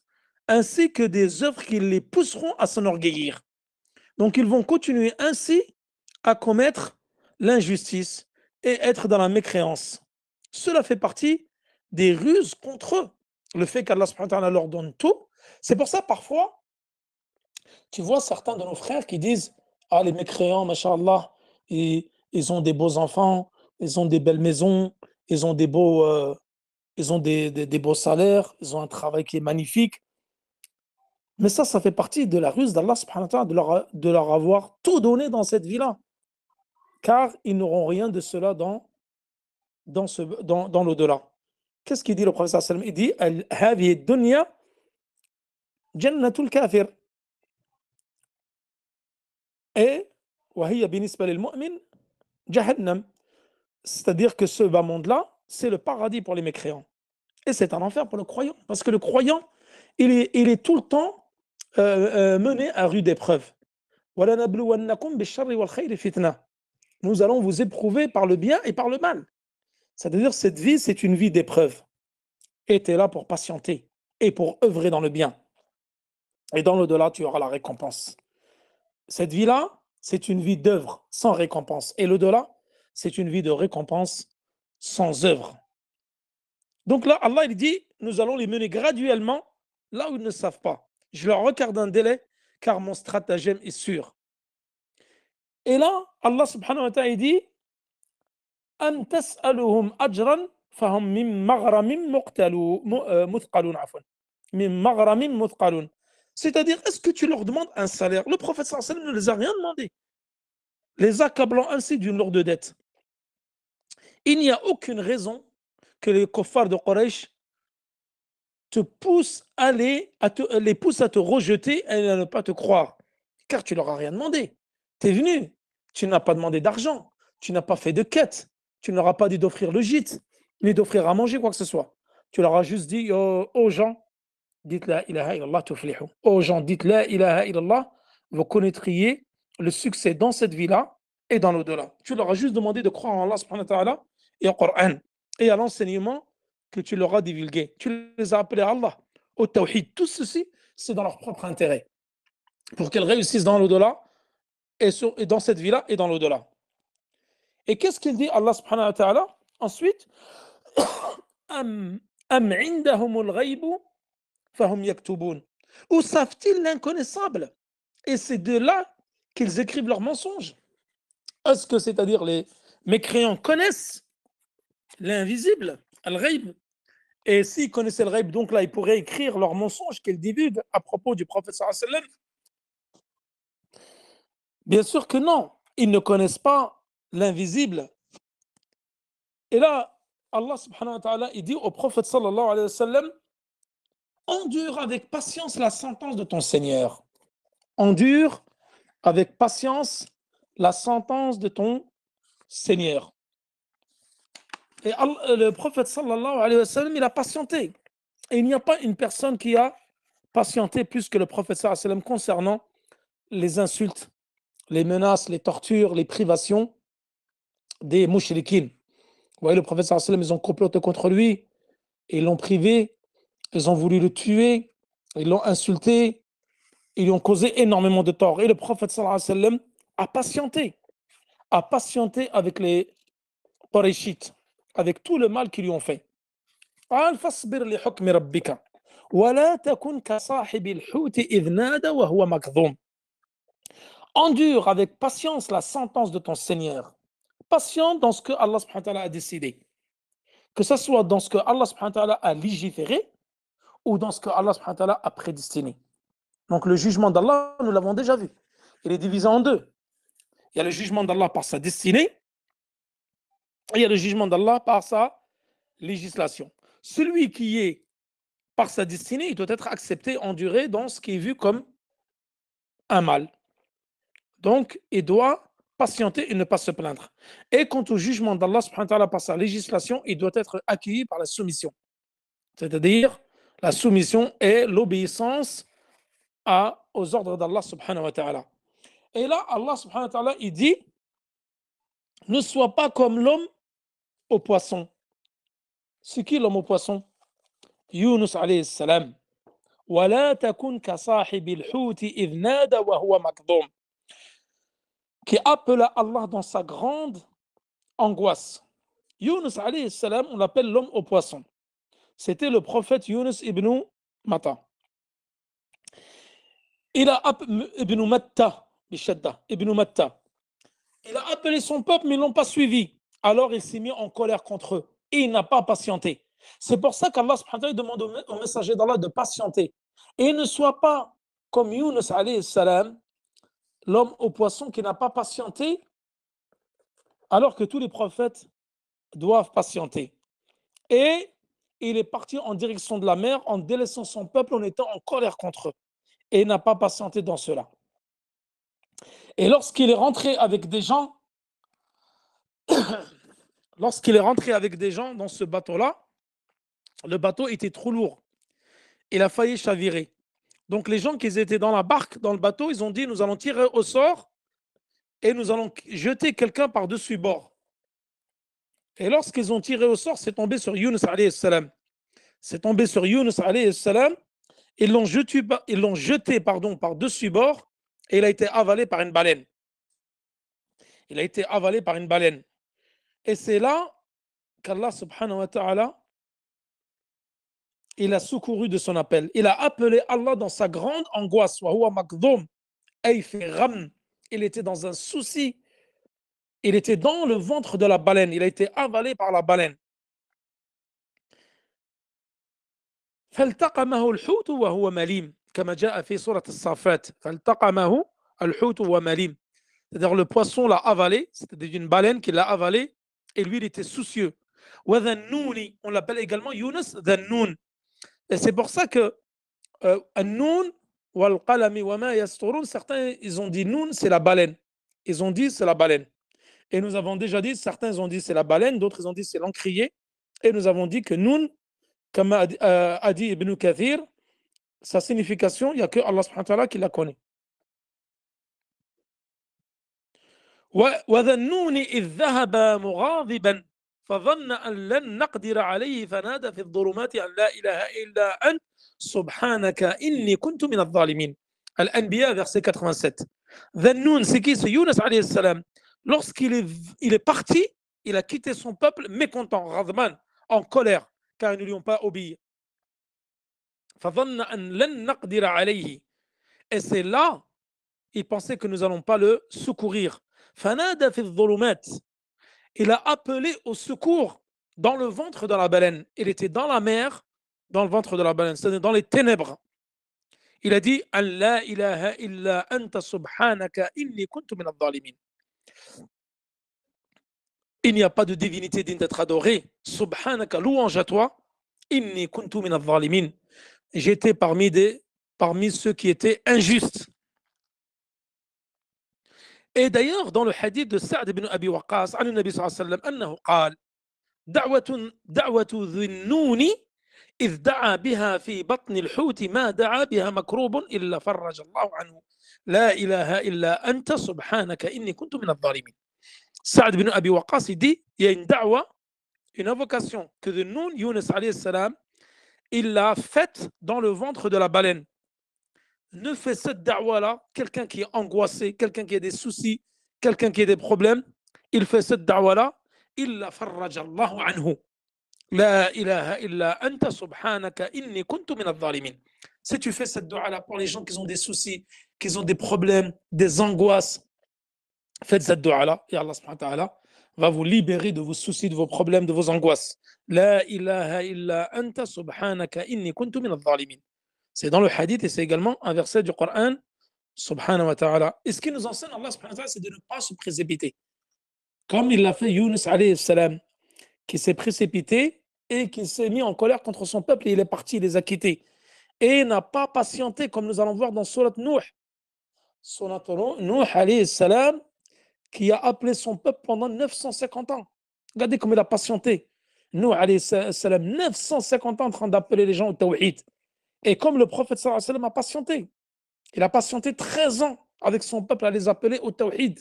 ainsi que des œuvres qui les pousseront à s'enorgueillir. Donc ils vont continuer ainsi à commettre l'injustice et être dans la mécréance. Cela fait partie des ruses contre eux. Le fait qu'Allah subhanahu wa ta'ala leur donne tout. C'est pour ça, parfois, tu vois certains de nos frères qui disent « Ah, les mécréants, masha'Allah, ils ont des beaux enfants, ils ont des belles maisons, ils ont des beaux salaires, ils ont un travail qui est magnifique. » Mais ça fait partie de la ruse d'Allah subhanahu wa ta'ala de leur avoir tout donné dans cette vie-là. Car ils n'auront rien de cela dans l'au-delà. Qu'est-ce qu'il dit le prophète sallallahu alayhi wa sallam? Il dit هذه الدنيا جنة الكافر et وهي بالنسبة للمؤمن جهنم. C'est-à-dire que ce bas monde-là, c'est le paradis pour les mécréants. Et c'est un enfer pour le croyant. Parce que le croyant, il est tout le temps mené à rude épreuve. وَلَنَبْلُوَنَّكُمْ بِالشَّرِّ وَالْخَيْرِ فِتْنَةً. Nous allons vous éprouver par le bien et par le mal. C'est-à-dire cette vie, c'est une vie d'épreuve. Et tu es là pour patienter et pour œuvrer dans le bien. Et dans l'au-delà, tu auras la récompense. Cette vie-là, c'est une vie d'œuvre sans récompense. Et l'au-delà, c'est une vie de récompense sans œuvre. Donc là, Allah il dit, nous allons les mener graduellement là où ils ne savent pas. Je leur regarde un délai car mon stratagème est sûr. Et là, Allah subhanahu wa ta'ala dit أَن تَسْأَلُهُمْ أَجْرًا فَهُمْ مِنْ مَغْرَمٍ مُثْقَلُونَ عفوا مِنْ مَغْرَمٍ مُثْقَلُونَ. C'est-à-dire, est-ce que tu leur demandes un salaire? Le prophète sallallahu alayhi wa sallam ne les a rien demandé, les accablant ainsi d'une lourde dette. Il n'y a aucune raison que les kuffars de Quraysh te poussent les poussent à te rejeter et à ne pas te croire. Car tu leur as rien demandé. Tu es venu, tu n'as pas demandé d'argent, tu n'as pas fait de quête, tu ne leur as pas dit d'offrir le gîte, ni d'offrir à manger, quoi que ce soit. Tu leur as juste dit aux gens, dites la ilaha illallah tuflihu. Aux gens, dites la ilaha illallah, vous connaîtriez le succès dans cette vie-là et dans l'au-delà. Tu leur as juste demandé de croire en Allah subhanahu wa ta'ala et au Coran et à l'enseignement que tu leur as divulgués. Tu les as appelés à Allah, au tawhid. Tout ceci, c'est dans leur propre intérêt, pour qu'elles réussissent dans l'au-delà, et dans cette vie-là et dans l'au-delà. Et qu'est-ce qu'il dit Allah subhanahu wa ta'ala ensuite? Am indahumul ghaybu fahum yaktubun. Où savent-ils l'inconnaissable? Et c'est de là qu'ils écrivent leurs mensonges. Est-ce que, c'est-à-dire, les mécréants connaissent l'invisible, al-ghayb? Et s'ils connaissaient le ghayb, donc là, ils pourraient écrire leurs mensonges qu'ils divulguent à propos du prophète sallallahu alayhi wa sallam? Bien sûr que non. Ils ne connaissent pas l'invisible. Et là, Allah subhanahu wa ta'ala, il dit au prophète sallallahu alayhi wa sallam, endure avec patience la sentence de ton Seigneur. Endure avec patience la sentence de ton Seigneur. Et le prophète sallallahu alayhi wa sallam, il a patienté. Et il n'y a pas une personne qui a patienté plus que le prophète sallallahu alayhi wa sallam concernant les insultes, les menaces, les tortures, les privations des mouchriquines. Vous voyez, le prophète sallallahu alayhi wa sallam, ils ont comploté contre lui, ils l'ont privé, ils ont voulu le tuer, ils l'ont insulté, ils lui ont causé énormément de tort. Et le prophète sallallahu alayhi wa sallam a patienté avec les Qurayshites, avec tout le mal qu'ils lui ont fait. Endure avec patience la sentence de ton Seigneur. Patient dans ce que Allah subhanahu wa ta'ala a décidé. Que ce soit dans ce que Allah subhanahu wa ta'ala a légiféré ou dans ce que Allah subhanahu wa ta'ala a prédestiné. Donc le jugement d'Allah, nous l'avons déjà vu. Il est divisé en deux. Il y a le jugement d'Allah par sa destinée et il y a le jugement d'Allah par sa législation. Celui qui est par sa destinée, il doit être accepté, enduré dans ce qui est vu comme un mal. Donc, il doit patienter et ne pas se plaindre. Et quant au jugement d'Allah subhanahu wa ta'ala par sa législation, il doit être accueilli par la soumission. C'est-à-dire, la soumission est l'obéissance aux ordres d'Allah subhanahu wa ta'ala. Et là, Allah subhanahu wa ta'ala, il dit, ne sois pas comme l'homme au poisson. C'est qui l'homme au poisson? Yunus alayhi salam. ولا تكن كصاحب الحوت إذ نادى وهو مكظوم, qui appela Allah dans sa grande angoisse. Yunus alayhi salam, on l'appelle l'homme au poisson. C'était le prophète Yunus ibn Matta. Il a ibn Matta, ibn Matta. Il a appelé son peuple, mais ils ne l'ont pas suivi. Alors il s'est mis en colère contre eux et il n'a pas patienté. C'est pour ça qu'Allah subhanahu wa ta'ala demande au messager d'Allah de patienter. Et ne soit pas comme Yunus alayhi salam, l'homme au poisson qui n'a pas patienté, alors que tous les prophètes doivent patienter. Et il est parti en direction de la mer en délaissant son peuple, en étant en colère contre eux. Et il n'a pas patienté dans cela. Et lorsqu'il est rentré avec des gens, dans ce bateau-là, le bateau était trop lourd. Il a failli chavirer. Donc les gens qui étaient dans la barque, dans le bateau, ils ont dit, nous allons tirer au sort et nous allons jeter quelqu'un par-dessus bord. Et lorsqu'ils ont tiré au sort, c'est tombé sur Yunus alayhi salam. C'est tombé sur Yunus alayhi salam. Ils l'ont jeté par-dessus bord et il a été avalé par une baleine. Et c'est là qu'Allah subhanahu wa ta'ala, il a secouru de son appel. Il a appelé Allah dans sa grande angoisse. Il était dans un souci. Il était dans le ventre de la baleine. Il a été avalé par la baleine. فالتقمه الحوت وهو مليم كما جاء في سورة الصافات فالتقمه الحوت وهو مليم. C'est-à-dire le poisson l'a avalé, c'était une baleine qui l'a avalé et lui il était soucieux. وذنوني, on l'appelle également Yunus ذنون. Et c'est pour ça que النون والقلم وما يسطرون, certains ils ont dit Noun c'est la baleine. Ils ont dit c'est la baleine. Et nous avons déjà dit, certains ont dit c'est la baleine, d'autres ils ont dit c'est l'encrier. Et nous avons dit que Noun, comme a dit Ibn Kathir, sa signification, il n'y a que Allah subhanahu wa ta'ala qui la connaît. وَذَنُّونِ إِذْ ذَهَبَ مُغَاضِبًا فظن أن لن نقدر عليه فنادى في الظلمات أن لا إله إلا أنت سبحانك إني كنت من الظالمين. Al-Anbiya, verset 87. Dhannoun, c'est qui? C'est Yunus alayhi salam. Il est parti, il a quitté son peuple mécontent, Radman, en colère, car ils ne lui ont pas obéi. فظن أن لن نقدر عليه. Et c'est là, il pensait que nous n'allons pas le secourir. فنادى في الظلمات. Il a appelé au secours dans le ventre de la baleine. Il était dans la mer, dans le ventre de la baleine, c'est-à-dire dans les ténèbres. Il a dit An la ilaha illa anta subhanaka inni kuntu min al-zalimin. Il n'y a pas de divinité digne d'être adorée. Subhanaka, louange à toi. Inni kuntu min al-zalimin. J'étais parmi ceux qui étaient injustes. Et d'ailleurs, dans le hadith de Sa'd ibn Abi Waqqas, عن النبي صلى الله عليه وسلم أنه قال دعوة ذي النون إذ دعا بها في بطن الحوت ما دعا بها مكروب إلا فرج الله عنه لا إله إلا أنت سبحانك إني كنت من الظالمين. Sa'd ibn Abi Waqqas, il dit, il y a une da'wa, une invocation que de Nun, Yunus alayhi salam, il l'a faite dans le ventre de la baleine. Ne fait cette da'wa-là, quelqu'un qui est angoissé, quelqu'un qui a des soucis, quelqu'un qui a des problèmes, il fait cette da'wa-là, إلا فرج الله عنه لا إله إلا أنت سبحانك إني كنت من الظالمين. Si tu fais cette dua-là pour les gens qui ont des soucis, qui ont des problèmes, des angoisses, faites cette dua-là et Allah subhanahu wa ta'ala va vous libérer de vos soucis, de vos problèmes, de vos angoisses. La ilaha illa anta subhanaka inni kuntu min al-zalimin. C'est dans le hadith et c'est également un verset du Coran subhanahu wa ta'ala. Et ce qui nous enseigne Allah subhanahu wa ta'ala, c'est de ne pas se précipiter. Comme il l'a fait Yunus alayhi salam, qui s'est précipité et qui s'est mis en colère contre son peuple et il est parti, il les a quittés. Et n'a pas patienté, comme nous allons voir dans Surat Nuh. Surat Nuh alayhi salam, qui a appelé son peuple pendant 950 ans. Regardez comme il a patienté. Nuh alayhi salam, 950 ans en train d'appeler les gens au tawhid. Et comme le prophète sallallahu alayhi wa sallam a patienté, il a patienté 13 ans avec son peuple à les appeler au tawhid,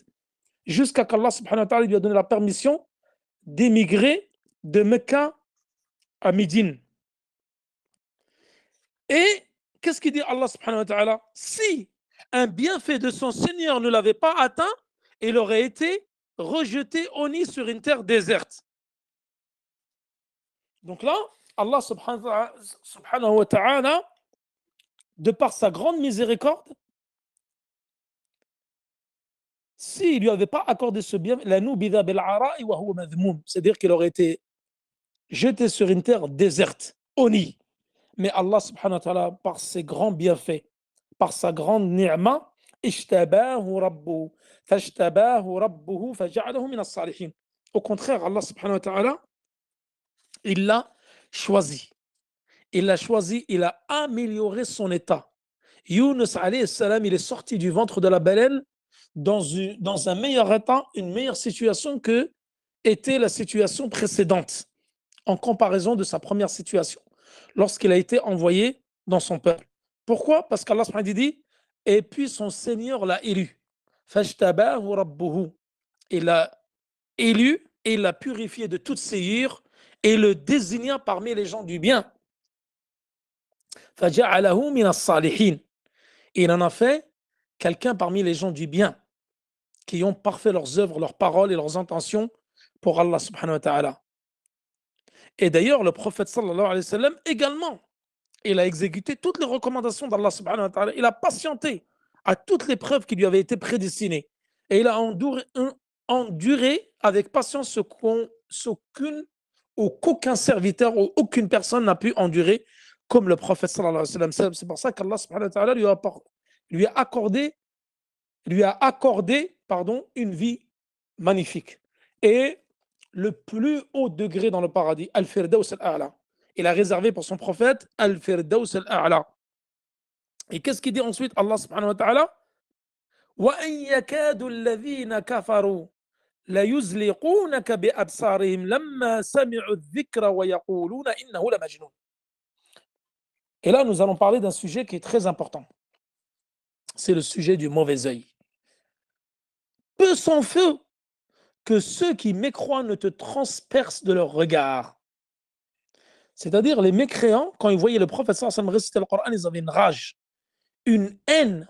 jusqu'à qu'Allah subhanahu wa ta'ala lui a donné la permission d'émigrer de Mecca à Médine. Et qu'est-ce qu'il dit Allah subhanahu wa ta'ala? Si un bienfait de son Seigneur ne l'avait pas atteint, il aurait été rejeté au nid sur une terre déserte. Donc là, Allah subhanahu wa ta'ala, de par sa grande miséricorde, s'il ne lui avait pas accordé ce bien, c'est-à-dire qu'il aurait été jeté sur une terre déserte, au nid. Mais Allah subhanahu wa ta'ala, par ses grands bienfaits, par sa grande ni'ma, au contraire, Allah subhanahu wa ta'ala, il l'a choisi. Il l'a choisi, il a amélioré son état. Yunus alayhi salam, il est sorti du ventre de la baleine dans un meilleur état, une meilleure situation que était la situation précédente, en comparaison de sa première situation, lorsqu'il a été envoyé dans son peuple. Pourquoi? Parce qu'Allah subhanahu wa ta'ala dit, et puis son Seigneur l'a élu. Fajtabahu rabbuhu. Il l'a élu et il l'a purifié de toutes ses ires et le désigna parmi les gens du bien. Faja'alahu min as-salihin. Il en a fait quelqu'un parmi les gens du bien qui ont parfait leurs œuvres, leurs paroles et leurs intentions pour Allah subhanahu wa ta'ala. Et d'ailleurs, le prophète sallallahu alayhi wa sallam également, il a exécuté toutes les recommandations d'Allah subhanahu wa ta'ala. Il a patienté à toutes les preuves qui lui avaient été prédestinées. Et il a enduré avec patience ce qu'aucun serviteur ou aucune personne n'a pu endurer comme le prophète sallallahu alayhi wa sallam. C'est pour ça qu'Allah subhanahu wa ta'ala lui a accordé une vie magnifique. Et le plus haut degré dans le paradis, Al-Firdaus al-A'la. Il a réservé pour son prophète Al-Firdaus al-A'la. Et qu'est-ce qu'il dit ensuite Allah subhanahu wa ta'ala? وَأَنْ يَكَادُ الَّذِينَ كَفَرُوا لَيُزْلِقُونَكَ بِأَبْصَارِهِمْ لَمَّا سَمِعُوا الذِّكْرَ وَيَقُولُونَ إِنَّهُ لَمَجْنُونَ. Et là, nous allons parler d'un sujet qui est très important. C'est le sujet du mauvais œil. Peu s'en faut que ceux qui mécroient ne te transpercent de leur regard. C'est-à-dire, les mécréants, quand ils voyaient le prophète sallallahu alayhi wa sallam réciter le Coran, ils avaient une rage, une haine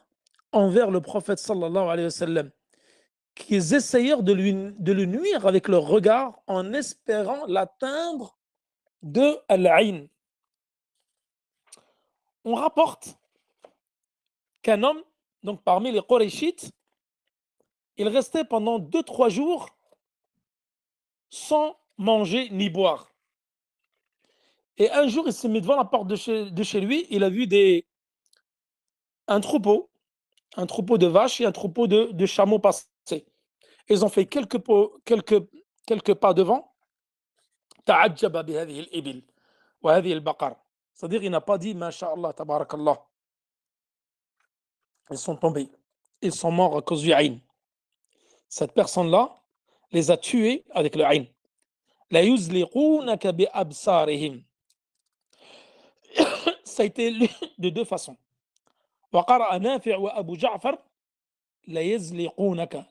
envers le prophète sallallahu alayhi wa sallam, qu'ils essayèrent de le nuire avec leur regard en espérant l'atteindre de al-ayn. On rapporte qu'un homme, donc parmi les Qurayshites, il restait pendant 2-3 jours sans manger ni boire. Et un jour, il s'est mis devant la porte de chez lui, il a vu un troupeau de vaches et un troupeau de chameaux passer. Ils ont fait quelques pas devant. Ta'ajjaba bi hadhihi al-ibil wa hadhihi al-baqar. C'est-à-dire, il n'a pas dit Masha'Allah, tabarakallah. Ils sont tombés. Ils sont morts à cause du ayn. Cette personne-là les a tués avec le ayn. La yuzliqunaka bi absarihim. Ça a été lu de deux façons. Wa qara'a Nafi' wa Abu Ja'far la yazliqunaka.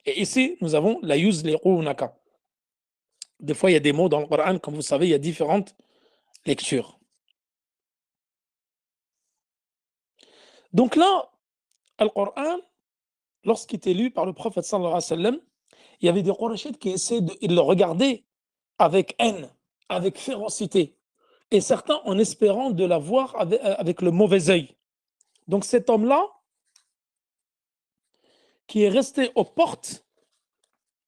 Et ici, nous avons la yuzliqunaka. Des fois, il y a des mots dans le Coran, comme vous savez, il y a différentes lectures. Donc là, le Coran, lorsqu'il était lu par le prophète sallallahu alayhi wa sallam, il y avait des Qurayshites qui essaient de le regarder avec haine, avec férocité, et certains en espérant de la voir avec le mauvais œil. Donc cet homme-là, qui est resté aux portes,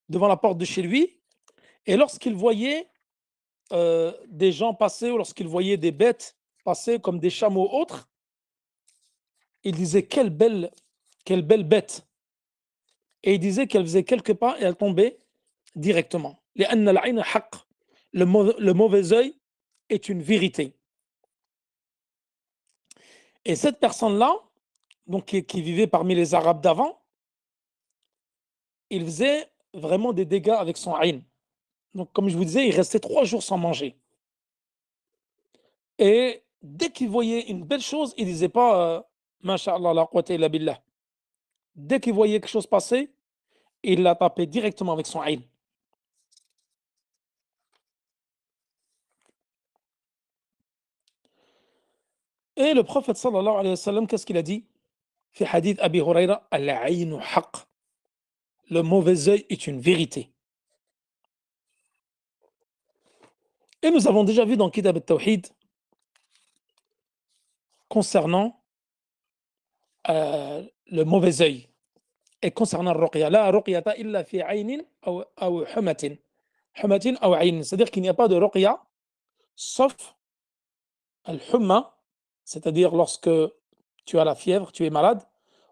devant la porte de chez lui, et lorsqu'il voyait des gens passer, ou lorsqu'il voyait des bêtes passer comme des chameaux autres, il disait quelle belle bête. Et il disait qu'elle faisait quelques pas et elle tombait directement. Le mauvais œil est une vérité. Et cette personne-là, donc qui vivait parmi les Arabes d'avant, il faisait vraiment des dégâts avec son ayn. Donc, comme je vous disais, il restait 3 jours sans manger. Et dès qu'il voyait une belle chose, il ne disait pas Masha'Allah, la quwwata illa billah. Dès qu'il voyait quelque chose passer, il l'a tapé directement avec son ayn. Et le prophète sallallahu alayhi wa sallam, qu'est-ce qu'il a dit? Fi hadith Abi Huraira, al-aynu haqq. Le mauvais œil est une vérité. Et nous avons déjà vu dans Kitab al-Tawhid concernant le mauvais œil et concernant le ruqya. La ruqyata illa fi aynin ou humatin. Humatin ou ayn. C'est-à-dire qu'il n'y a pas de ruqya sauf al-humma, c'est-à-dire lorsque tu as la fièvre, tu es malade,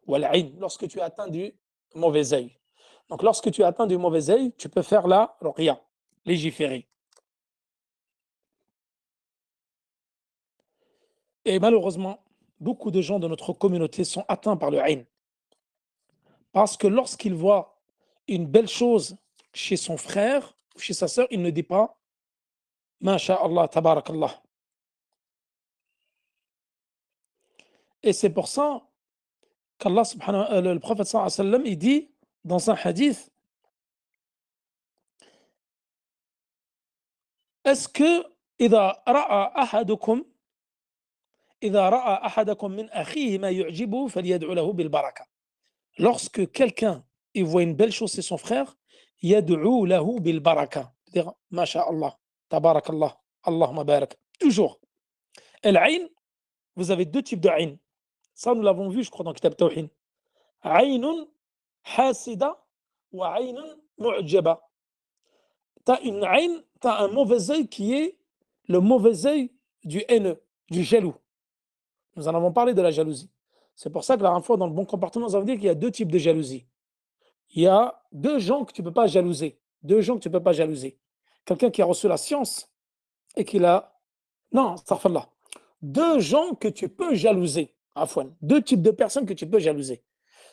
ou al-ayn, lorsque tu es atteint du mauvais œil. Donc lorsque tu es atteint du mauvais œil, tu peux faire la ruqya, légiférer. Et malheureusement, beaucoup de gens de notre communauté sont atteints par le ayn. Parce que lorsqu'il voit une belle chose chez son frère ou chez sa sœur, il ne dit pas Masha'Allah, tabarakallah. Et c'est pour ça qu'Allah le prophète sallallahu alayhi wa sallam, il dit dans un hadith, est-ce que إذا رأى أحدكم من أخيه ما يعجبه فليدعو له بالبركة. Lorsque quelqu'un il voit une belle chose chez son frère, yad'u lahu bil baraka. C'est-à-dire, Masha'Allah, tabarakallah, Allahumma barak. Toujours. Et l'ayn, vous avez 2 types de ayn. Ça, nous l'avons vu, je crois, dans Kitab Tawhid. Aynun hasida wa aynun mu'jaba. Tu as une ayn, tu as un mauvais œil qui est le mauvais œil du haineux, du jaloux. Nous en avons parlé de la jalousie. C'est pour ça que la dernière fois, dans le bon comportement, nous avons dit qu'il y a 2 types de jalousie. Il y a 2 gens que tu ne peux pas jalouser. 2 gens que tu ne peux pas jalouser. Quelqu'un qui a reçu la science et qui l'a... Non, astaghfirullah. 2 gens que tu peux jalouser. Afwan. 2 types de personnes que tu peux jalouser.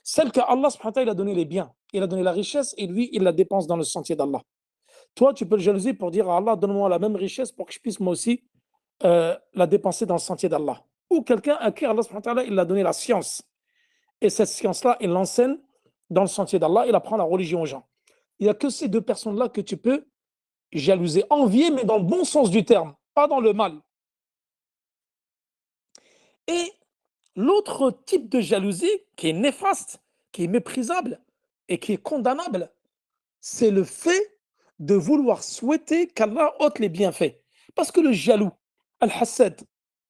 Celle que Allah subhanahu wa ta'ala, il a donné les biens, il a donné la richesse et lui, il la dépense dans le sentier d'Allah. Toi, tu peux le jalouser pour dire à Allah, donne-moi la même richesse pour que je puisse moi aussi la dépenser dans le sentier d'Allah. Ou quelqu'un à qui Allah subhanahu wa ta'ala, il a donné la science. Et cette science-là, il l'enseigne dans le sentier d'Allah, il apprend la religion aux gens. il n'y a que ces deux personnes-là que tu peux jalouser, envier, mais dans le bon sens du terme, pas dans le mal. Et l'autre type de jalousie qui est néfaste, qui est méprisable et qui est condamnable, c'est le fait de vouloir souhaiter qu'Allah ôte les bienfaits. Parce que le jaloux, al-hassad,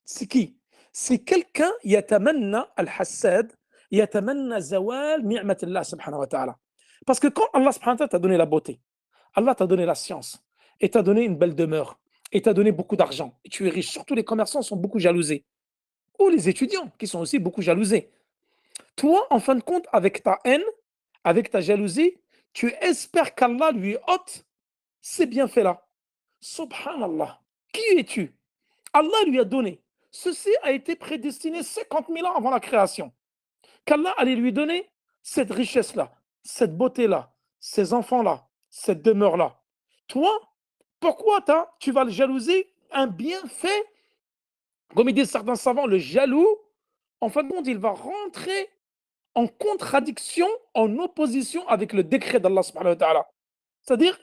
c'est qui? C'est quelqu'un, yatamanna al-hassad, yatamanna zawal ni'matillah subhanahu wa ta'ala. Parce que quand Allah subhanahu wa ta'ala t'a donné la beauté, Allah t'a donné la science, et t'a donné une belle demeure, et t'a donné beaucoup d'argent, et tu es riche, surtout les commerçants sont beaucoup jalousés, ou les étudiants qui sont aussi beaucoup jalousés. Toi, en fin de compte, avec ta haine, avec ta jalousie, tu espères qu'Allah lui ôte ces bienfaits-là. Subhanallah. Qui es-tu? Allah lui a donné. Ceci a été prédestiné 50 000 ans avant la création. Qu'Allah allait lui donner cette richesse-là, cette beauté-là, ces enfants-là, cette demeure-là. Toi, pourquoi tu vas le jalouser un bienfait? Comme ils disent certains savants, le jaloux, en fin de compte, il va rentrer en contradiction, en opposition avec le décret d'Allah subhanahu wa ta'ala. C'est-à-dire,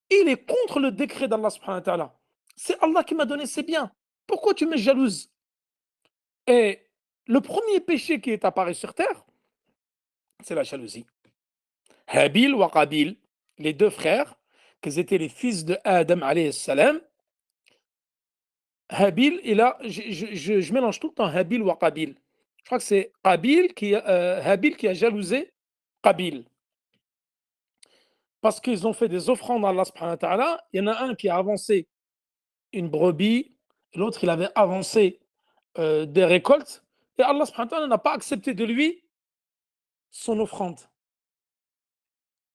il est contre le décret d'Allah subhanahu wa ta'ala. C'est Allah qui m'a donné ces biens. Pourquoi tu me jalouses? Et le premier péché qui est apparu sur terre, c'est la jalousie. Habil wa Qabil, les deux frères, qui étaient les fils de Adam alayhi salam. Habil, je mélange tout le temps Habil wa Qabil. Je crois que c'est Habil qui a jalousé Qabil. Parce qu'ils ont fait des offrandes à Allah subhanahu wa ta'ala. Il y en a un qui a avancé une brebis, l'autre il avait avancé des récoltes, et Allah subhanahu wa ta'ala n'a pas accepté de lui son offrande.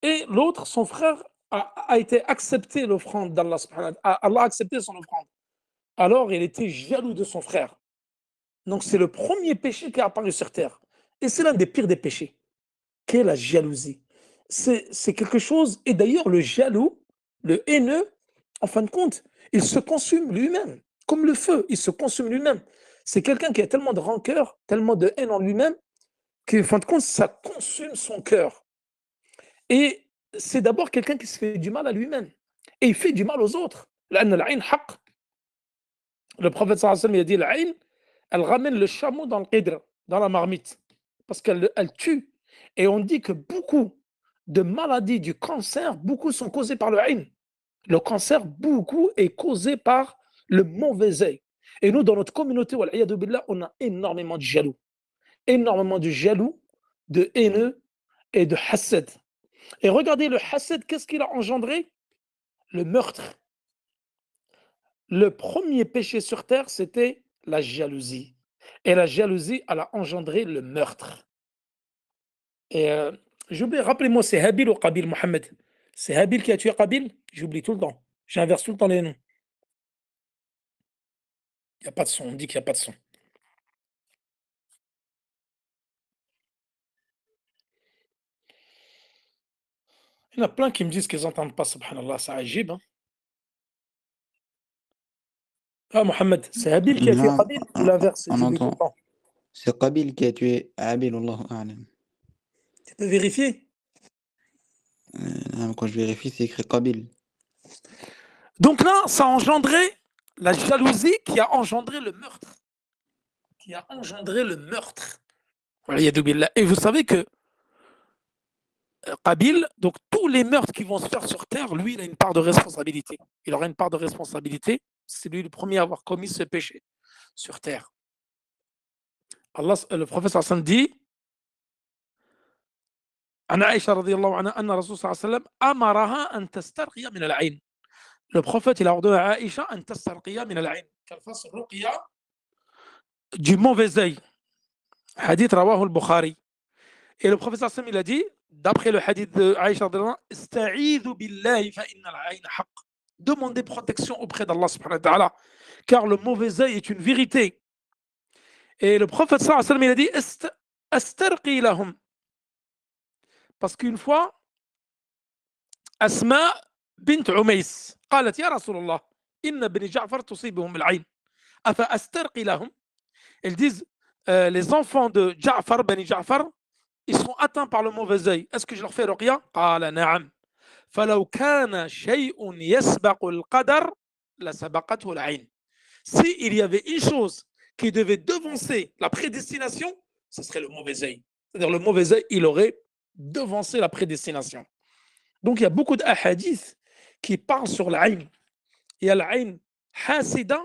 Et l'autre, son frère, a été accepté l'offrande d'Allah subhanahu wa ta'ala. Allah a accepté son offrande. Alors il était jaloux de son frère. Donc c'est le premier péché qui est apparu sur terre. Et c'est l'un des pires des péchés, qui est la jalousie. C'est quelque chose, et d'ailleurs le jaloux, le haineux, en fin de compte, il se consume lui-même, comme le feu, il se consume lui-même. C'est quelqu'un qui a tellement de rancœur, tellement de haine en lui-même, qu'en fin de compte, ça consume son cœur. Et c'est d'abord quelqu'un qui se fait du mal à lui-même. Et il fait du mal aux autres. Le prophète sallallahu alayhi wa sallam, il a dit, l'aïn, elle ramène le chameau dans le qidr, dans la marmite, parce qu'elle tue. Et on dit que beaucoup de maladies du cancer, beaucoup sont causées par le haïn. Le cancer, beaucoup est causé par le mauvais œil. Et nous, dans notre communauté, on a énormément de jaloux. Énormément de jaloux, de haineux et de hassad. Et regardez, le hassad, qu'est-ce qu'il a engendré? Le meurtre. Le premier péché sur terre, c'était la jalousie. Et la jalousie, elle a engendré le meurtre. Et rappelez-moi, c'est Habil ou Qabil, Mohamed? C'est Habil qui a tué Qabil? J'oublie tout le temps. J'inverse tout le temps les noms. Il n'y a pas de son, on dit qu'il n'y a pas de son. Il y en a plein qui me disent qu'ils n'entendent pas, subhanallah, c'est ajib. Hein? Ah, Mohamed, c'est Habil qui a tué Non, Qabil ou l'inverse? on J'oublie tout le entend. temps. C'est Qabil qui a tué Abil, Allahu a'lam. Tu peux vérifier? Quand je vérifie, c'est écrit Qabil. Donc là, ça a engendré la jalousie qui a engendré le meurtre. Qui a engendré le meurtre. Et vous savez que Qabil, donc tous les meurtres qui vont se faire sur terre, lui, il a une part de responsabilité. Il aura une part de responsabilité. C'est lui le premier à avoir commis ce péché sur terre. Allah, le prophète sallallahu dit, Ana Aïcha radiyallahu anha, anna Rasul sallallahu alayhi wa sallam, amaraha an tastarqiya min al-ayn. Le prophète, il a ordonné à Aïcha an tastarqiya min al-ayn, qu'elle fasse ruqya du mauvais œil. Hadith rawahu al-Bukhari. Et le prophète sallallahu alayhi wa sallam, il a dit, d'après le hadith de Aïcha radiyallahu anha, ista'idhu billahi fa inna al-ayn haqq. Demandez protection auprès d'Allah subhanahu wa ta'ala, car le mauvais œil est une vérité. Et le prophète sallallahu alayhi wa sallam, il a dit, astarqi lahum. Parce qu'une fois, Asma bint Umays قالت يا رسول الله إن بني جعفر تصيبهم العين أفأسترقي لهم. Elles disent les enfants de Ja'far, Bani Ja'far, ils sont atteints par le mauvais œil. Est-ce que je leur fais ruqya? قال نعم فلو كان شيء يسبق القدر لسبقته العين. S'il y avait une chose qui devait devancer la prédestination, ce serait le mauvais œil. C'est-à-dire le mauvais œil, il aurait devancé la prédestination. Donc il y a beaucoup d'ahadiths qui parlent sur l'aïn. Il y a l'aïn hasida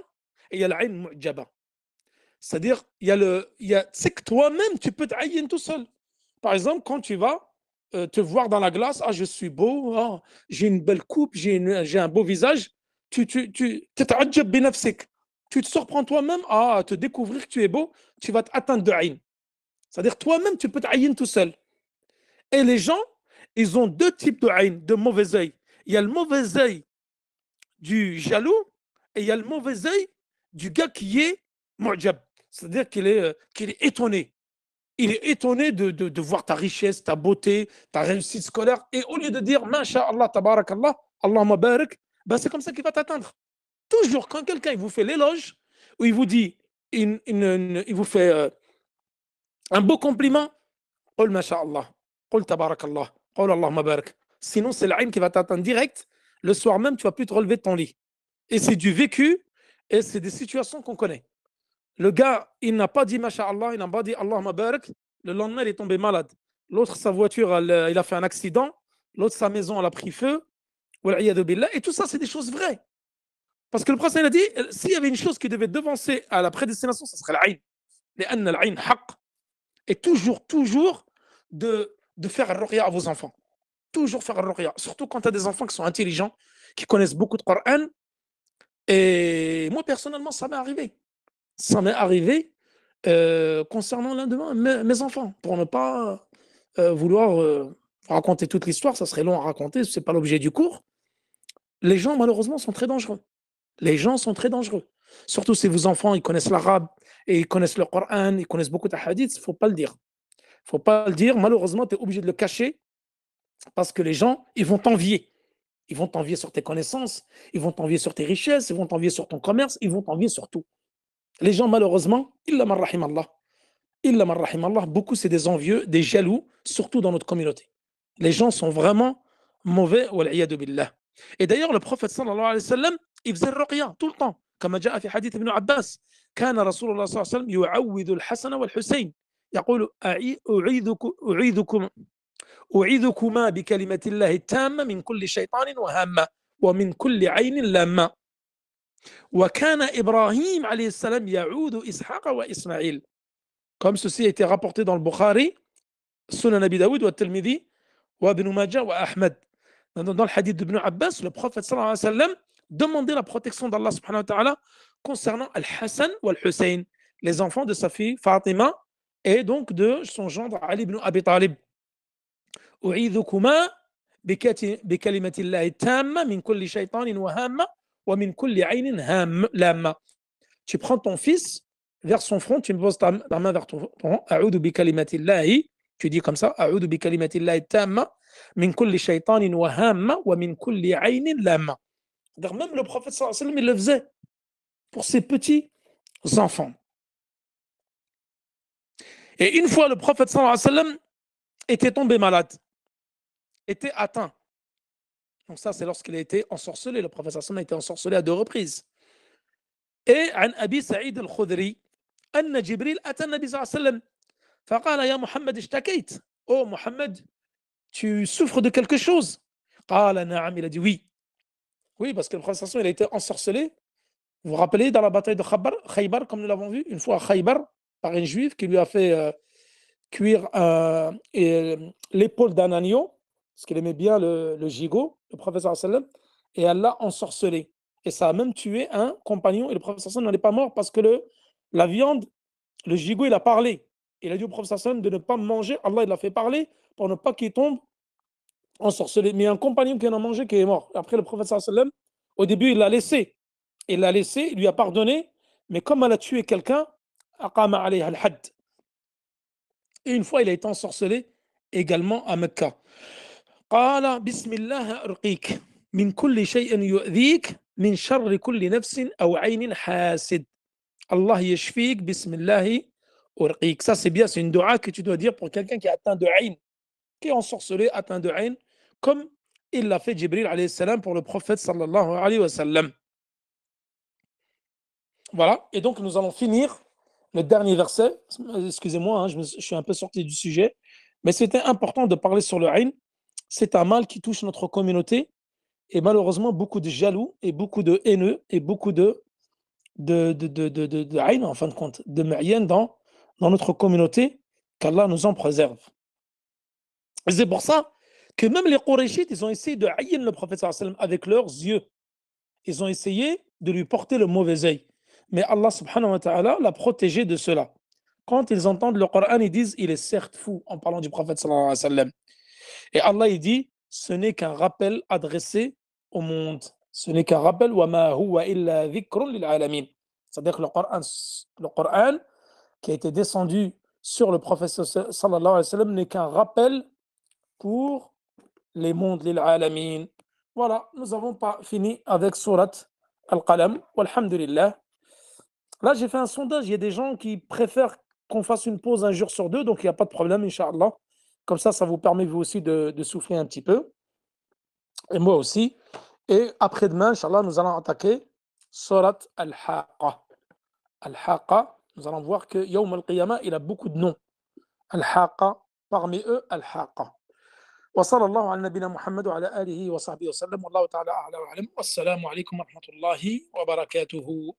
et il y a l'aïn mu'jaba. C'est-à-dire, tu sais que toi-même, tu peux t'aïn tout seul. Par exemple, quand tu vas te voir dans la glace, ah, je suis beau, ah, j'ai une belle coupe, j'ai un beau visage, tu t'at'ajjab bi nafsik. Tu te surprends toi-même à te découvrir que tu es beau, tu vas t'atteindre de aïn. C'est-à-dire, toi-même, tu peux t'aïn tout seul. Et les gens, ils ont deux types de aïn, de mauvais œil. Il y a le mauvais œil du jaloux et il y a le mauvais œil du gars qui est mu'jab. C'est-à-dire qu'il est étonné. Il est étonné de voir ta richesse, ta beauté, ta réussite scolaire. Et au lieu de dire, Masha'Allah, tabarakallah, Allahumma barak, ben c'est comme ça qu'il va t'atteindre. Toujours, quand quelqu'un il vous fait l'éloge, ou il vous dit, il vous fait un beau compliment, qul Masha'Allah, qul tabarakallah, qul Allahumma barak. Sinon, c'est l'aïn qui va t'atteindre direct. Le soir même, tu ne vas plus te relever de ton lit. Et c'est du vécu, et c'est des situations qu'on connaît. Le gars, il n'a pas dit Masha'Allah, il n'a pas dit Allahumma barak. Le lendemain, il est tombé malade. L'autre, sa voiture, il a fait un accident. L'autre, sa maison, elle a pris feu. Et tout ça, c'est des choses vraies. Parce que le prophète a dit, s'il y avait une chose qui devait devancer à la prédestination, ce serait l'aïn. L'aïn haqq. Et toujours de faire al-ruqya à vos enfants. Toujours faire al-ruqya. Surtout quand tu as des enfants qui sont intelligents, qui connaissent beaucoup de Coran. Et moi, personnellement, ça m'est arrivé. Ça m'est arrivé concernant l'un de mes enfants, pour ne pas vouloir raconter toute l'histoire, ça serait long à raconter, ce n'est pas l'objet du cours. Les gens, malheureusement, sont très dangereux. Les gens sont très dangereux. Surtout si vos enfants, ils connaissent l'arabe, et ils connaissent le Coran, ils connaissent beaucoup de hadiths, il ne faut pas le dire. Il ne faut pas le dire, malheureusement, tu es obligé de le cacher, parce que les gens, ils vont t'envier. Ils vont t'envier sur tes connaissances, ils vont t'envier sur tes richesses, ils vont t'envier sur ton commerce, ils vont t'envier sur tout. Les gens, malheureusement, illa man rahim Allah, beaucoup c'est des envieux, des jaloux, surtout dans notre communauté. Les gens sont vraiment mauvais, wal'iyadu billah. Et d'ailleurs, le prophète sallallahu alayhi wa sallam, il faisait ruqya tout le temps. Comme جاء في حديث ابن عباس كان رسول الله صلى الله عليه وسلم يعوذ الحسن والحسين يقول أعيذكما بكلمة الله التامة من كل شيطان وهامة ومن كل عين لامة وكان إبراهيم عليه السلام يعوذ إسحاق وإسماعيل. Comme ceci a été rapporté dans le Bukhari, Sunan Abi Daoud, wa Tirmidhi, wa Ibn Majah, wa Ahmed. Dans le hadith d'Ibn Abbas, le prophète sallallahu alayhi wa sallam demandait la protection d'Allah subhanahu wa ta'ala concernant Al-Hassan ou Al-Hussein, les enfants de sa fille Fatima et donc de son gendre Ali ibn Abi Talib. أعيذكما بكلمة الله التامة من كل شيطان وهامة ومن كل عين لامة. Tu prends ton fils vers son front, tu me poses ta main vers ton front, أعوذ بكلمة الله, tu dis comme ça, أعوذ بكلمة الله التامة من كل شيطان وهامة ومن كل عين لامة. C'est-à-dire même le prophète sallallahu alayhi wa sallam, il le faisait pour ses petits enfants. Et une fois, le prophète sallallahu alayhi wa sallam était tombé malade, était atteint. Donc ça, c'est lorsqu'il a été ensorcelé. Le prophète sallallahu alayhi wa sallam a été ensorcelé à 2 reprises. Et عن أبي سعيد الخدري أن جبريل أتى النبي صلى الله عليه وسلم فقال يا محمد اشتكيت. Oh Mohammed, tu souffres de quelque chose? قال نعم, il a dit oui. Oui, parce que le prophète il a été ensorcelé. Vous vous rappelez dans la bataille de Khaybar, comme nous l'avons vu, une fois à Khaybar, par un juif qui lui a fait cuire l'épaule d'un agneau, parce qu'il aimait bien le gigot, le prophète et elle l'a ensorcelé. Et ça a même tué un compagnon, et le prophète n'en est pas mort parce que la viande, le gigot, il a parlé. Il a dit au prophète de ne pas manger. Allah, il l'a fait parler pour ne pas qu'il tombe ensorcelé. Mais un compagnon qui en a mangé, qui est mort. Après, le prophète au début, il l'a laissé. Il l'a laissé, il lui a pardonné. Mais comme elle a tué quelqu'un, aqama alayha al-hadd. Et une fois, il a été ensorcelé également à Mecca. Qala bismillah arqiq min kulli shay'in yu'dhik min sharri kulli nafsin aw 'aynin hasid. Allah yashfik bismillah urqiq. Ça c'est bien, c'est une dua que tu dois dire pour quelqu'un qui est atteint de 'ayn, qui est ensorcelé, atteint de 'ayn, comme il l'a fait Jibril alayhi salam pour le prophète sallallahu alayhi wa sallam. Voilà, et donc nous allons finir le dernier verset. Excusez-moi, hein, je suis un peu sorti du sujet, mais c'était important de parler sur le ayn. C'est un mal qui touche notre communauté et malheureusement beaucoup de jaloux et beaucoup de haineux et beaucoup de ayn, en fin de compte, de ma'yan dans notre communauté, qu'Allah nous en préserve. Et c'est pour ça que même les Qurayshites, ils ont essayé de haïr le prophète sallallahu alayhi wa sallam avec leurs yeux. Ils ont essayé de lui porter le mauvais œil. Mais Allah subhanahu wa ta'ala l'a protégé de cela. Quand ils entendent le Coran, ils disent il est certes fou en parlant du prophète sallallahu alayhi wa sallam. Et Allah il dit ce n'est qu'un rappel adressé au monde. Ce n'est qu'un rappel wa ma huwa illa dhikrun lil alamin. C'est-à-dire que le Coran qui a été descendu sur le prophète sallallahu alayhi wa sallam n'est qu'un rappel pour les mondes, lil alamin. Voilà, nous n'avons pas fini avec Surat Al-Qalam. Walhamdulillah. Là, j'ai fait un sondage. Il y a des gens qui préfèrent qu'on fasse une pause un jour sur deux, donc il n'y a pas de problème, Inch'Allah. Comme ça vous permet vous aussi de souffler un petit peu. Et moi aussi. Et après-demain, Inch'Allah, nous allons attaquer Surat Al-Haqqa. Al-Haqqa, nous allons voir que Yawm al-Qiyamah, il a beaucoup de noms. Al-Haqqa, parmi eux, Al-Haqqa. وصلى الله على نبينا محمد وعلى آله وصحبه وسلم والله تعالى أعلى وأعلم والسلام عليكم ورحمة الله وبركاته.